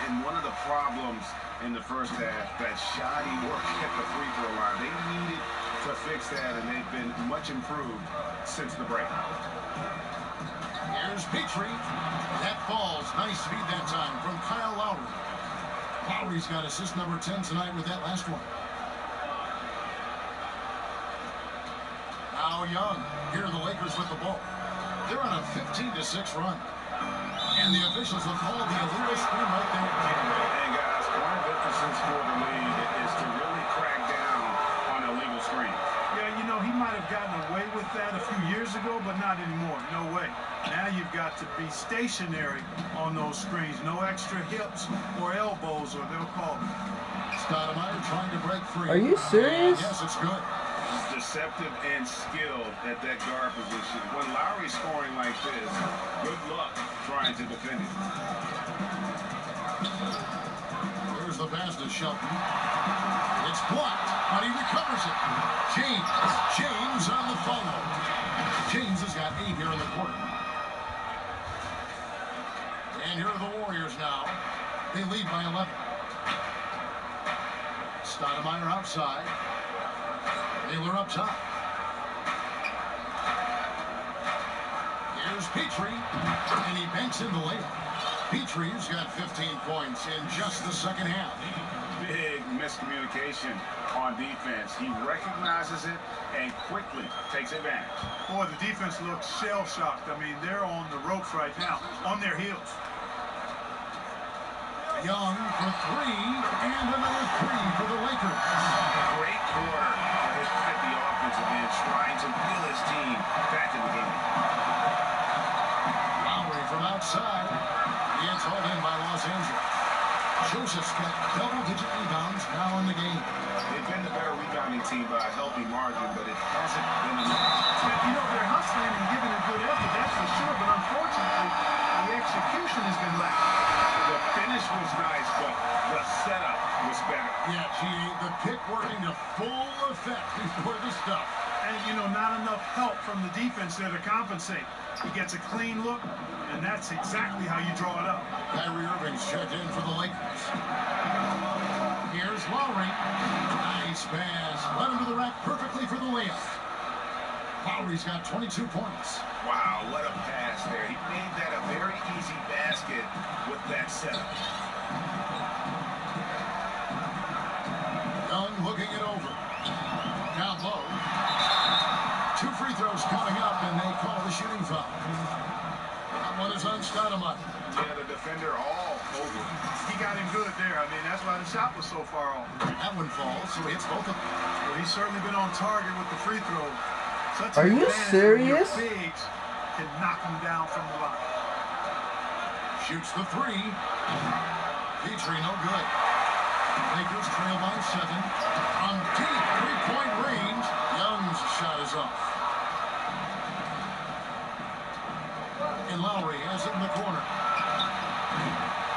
And one of the problems in the first half, that shoddy work at the free throw line. They needed to fix that, and they've been much improved since the break. Here's Petrie. That falls. Nice speed that time from Kyle Lowry. Lowry's got assist number 10 tonight with that last one. Now Young. Here are the Lakers with the ball. They're on a 15-6 run. And the officials will call the illegal screen right there. And guys, one of the emphasis for the league is to really crack down on illegal screens. Yeah, you know, he might have gotten away with that a few years ago, but not anymore. No way. Now you've got to be stationary on those screens. No extra hips or elbows, or they'll call it. Stoudemire trying to break free. Are you serious? Yes, it's good. Deceptive and skilled at that guard position. When Lowry's scoring like this, good luck trying to defend it. Here's Here's the pass to Shelton. It's blocked, but he recovers it. James on the follow. James has got 8 here in the quarter. And here are the Warriors now. They lead by 11. Stoudemire outside. Taylor up top. Here's Petrie, and he banks in the layup. Petrie's got 15 points in just the second half. Big miscommunication on defense. He recognizes it and quickly takes advantage. Boy, the defense looks shell-shocked. I mean, they're on the ropes right now, on their heels. Young for 3, and another 3 for the Lakers. Great quarter by the offensive end, trying to wheel his team back in the game. Lowry from outside. He gets hauled in by Los Angeles. Joseph's got double-digit rebounds now in the game. They've been the better rebounding team by a healthy margin, but it hasn't been enough. You know, they're hustling and giving a good effort, that's for sure, but unfortunately, the execution has been lacking. The finish was nice, but the setup was better. Yeah, the pick working to full effect before the stuff. And, you know, not enough help from the defense there to compensate. He gets a clean look, and that's exactly how you draw it up. Kyrie Irving's checked in for the Lakers. Here's Lowry. Nice pass. Led him to the rack perfectly for the layup. Lowry's got 22 points. Wow, what a pass there. He made that a very easy basket with that setup. Young looking it over. Down low. 2 free throws coming up, and they call the shooting foul. That one is on Stoudemire. Yeah, the defender all over. He got him good there. I mean, that's why the shot was so far off. That one falls, so he hits both of them. Well, he's certainly been on target with the free throw. Are you serious? Bigs can knock him down from the line. Shoots the 3. Petrie no good. Lakers trail by 7. From deep 3-point range, Young's shot is off. And Lowry has it in the corner.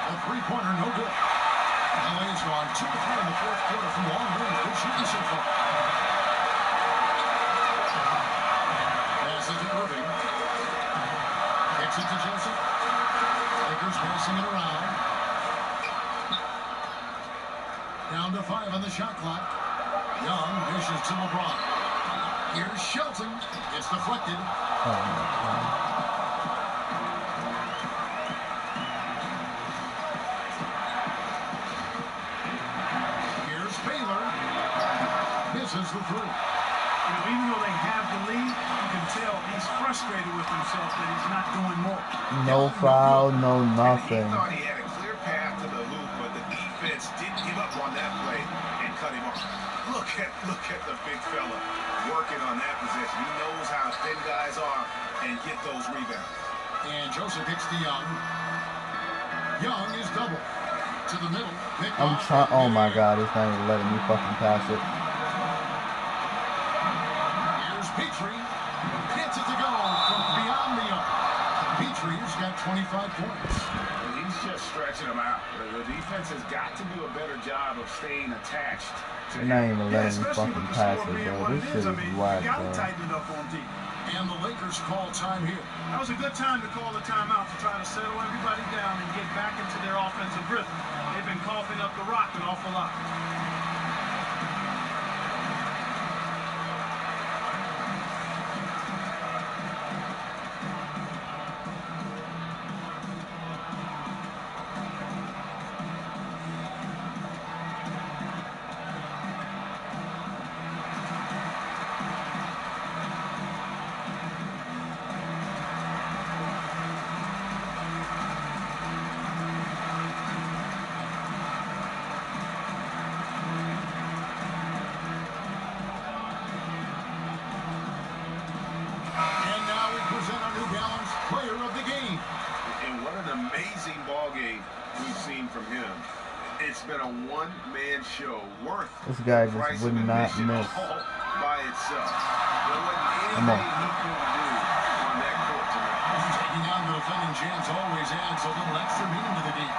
The 3-pointer no good. LA's gone 2 of 3 in the fourth quarter from long range. Good shooting so far. Passes to Irving. Kicks it to Joseph. Lakers passing it around. Down to 5 on the shot clock. Young dishes to LeBron. Here's Shelton. It's deflected. Here's Baylor. Misses the 3. You know, even though they have the lead, you can tell he's frustrated with himself that he's not doing more. No foul, no nothing. He thought he had a clear path to the hoop, but the defense didn't give up on that play and cut him off. Look at the big fella working on that position. He knows how thin guys are and get those rebounds. And Joseph hits the Young. Young is double. To the middle. I'm trying. Oh my God, it's not even letting me fucking pass it. Here's Petrie. Hits it to go from beyond the arc. Petrie's got 25 points. He's just stretching them out. The defense has got to do a better job of staying attached to They're not even letting me fucking pass it, bro. This shit is whack, bro. And the Lakers call time here. That was a good time to call the timeout to try to settle everybody down and get back into their offensive rhythm. They've been coughing up the rock an awful lot. It's been a one-man show worth this guy just would not miss. By itself. There wasn't anything he could do on that court tonight. Taking on the defending champs always adds a little extra meaning to the game.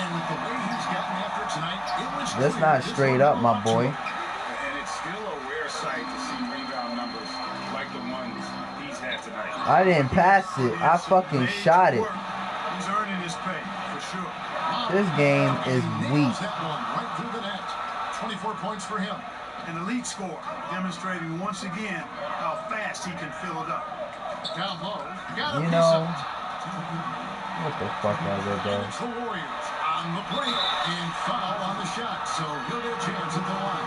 And with the way he's gotten after tonight, it was That's clear not this straight one up, my belonged to boy. him. And it's still a rare sight to see rebound numbers like the ones he's had tonight. I didn't pass it. I fucking shot it. He's earning his pay, for sure. This game is weak. That one right through the net. 24 points for him. An elite score, demonstrating once again how fast he can fill it up. Down low. Got a You piece know, of it. what the fuck out of it, bro? And it's the Warriors on the break and foul on the shot, so he'll get a chance at the line.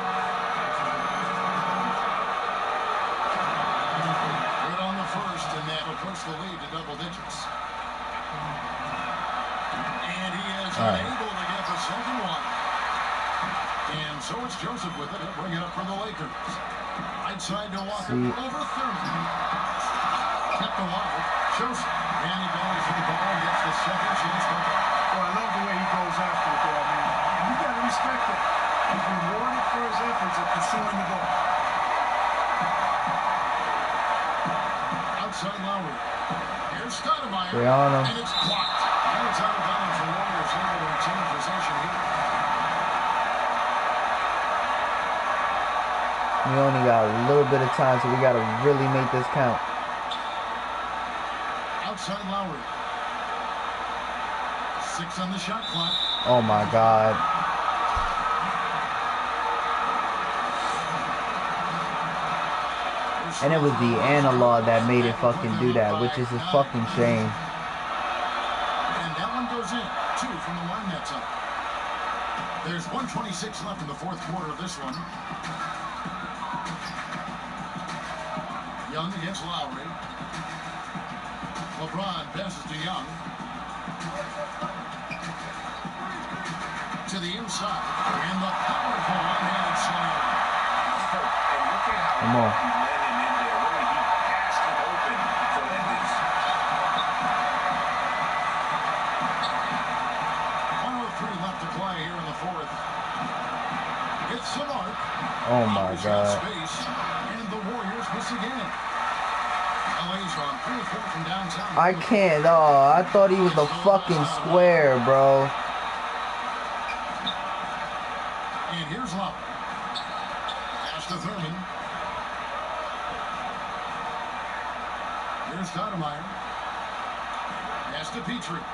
Good on the first, and that will push the lead to double digits. And he is unable to get the second one. And so it's Joseph with it. He'll bring it up for the Lakers. Right side to Walker. Over 30. Kept alive. Joseph. And he battles for the ball and gets the second chance. Well, I love the way he goes after it, though. I mean, and you got to respect it. He's rewarded for his efforts at pursuing the ball. Outside Lowry. Here's Stoudemire. Stay on him. And it's blocked. And it's out of bounds. The Warriors able to retain possession here. We only got a little bit of time, so we got to really make this count. Outside Lowry. 6 on the shot clock. Oh my God. And it was the analog that made it fucking do that, which is a fucking shame. And that one goes in. 2 from the line that's up. There's 1:26 left in the fourth quarter of this one. Young against Lowry. LeBron passes to Young. To the inside. And the powerful one-handed slam. And look at how Come on. he let him in there. Really, he passed him open for Edmonds. 1:03 left to play here in the fourth. It's the mark. Oh my God. Space, and the Warriors miss again. LA's on 3 or 4 from downtown. I can't. Oh, I thought he was a fucking square, bro. And here's Love. Pass to Thurman. Here's Stoudemire. Pass to Petrie.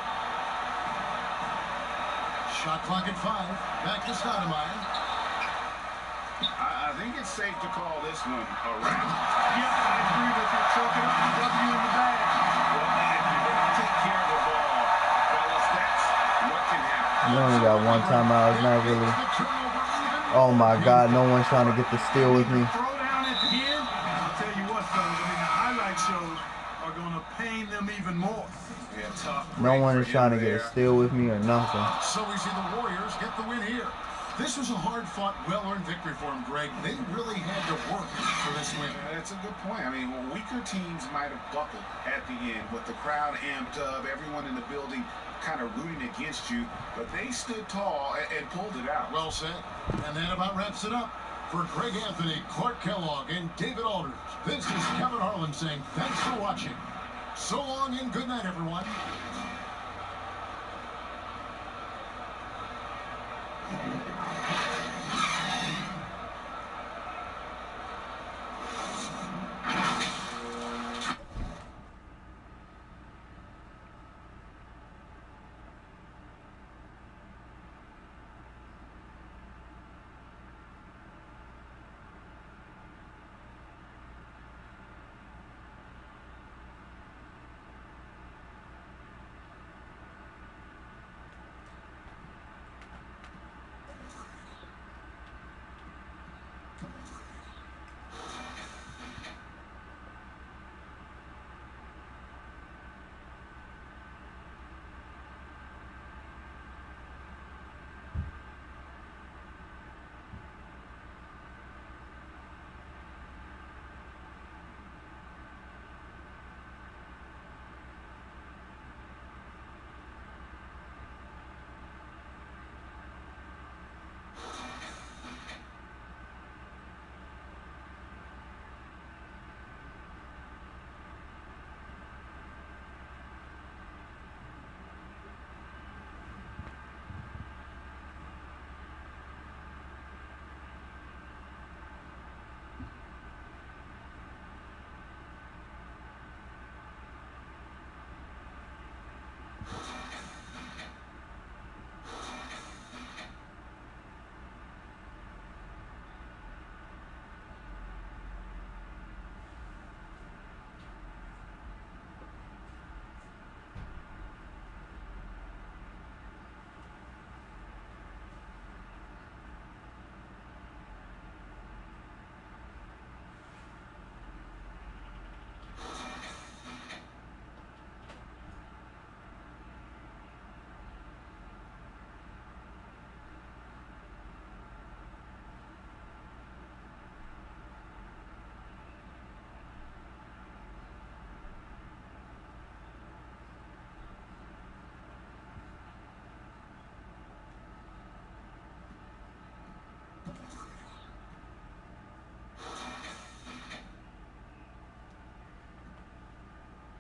Shot clock at 5. Back to Stoudemire. I think it's safe to call this one a wrap. Yeah, I agree with you. Chalking up the W in the bag. Well, man, if you don't take care of the ball, fellas, that's what can happen. You only got one timeout. It's not really. Oh my God, no one's trying to get the steal with me. Throw down at the end. I'll tell you what, fellas. I mean, the highlight shows are going to pain them even more. Yeah, tough. No one is trying to get a steal with me or nothing. So we see the Warriors get the win here. This was a hard-fought, well-earned victory for them, Greg. They really had to work for this win. That's a good point. I mean, weaker teams might have buckled at the end with the crowd amped up, everyone in the building kind of rooting against you, but they stood tall and pulled it out. Well said. And that about wraps it up. For Greg Anthony, Clark Kellogg, and David Alders, this is Kevin Harlan saying thanks for watching. So long and good night, everyone.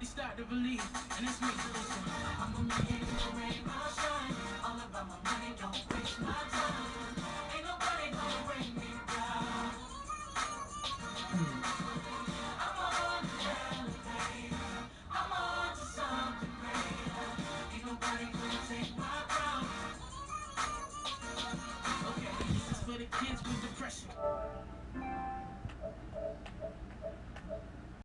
they start to believe, and it's me. Listen, I'm gonna make it rain, shine. All about my money, don't waste my time.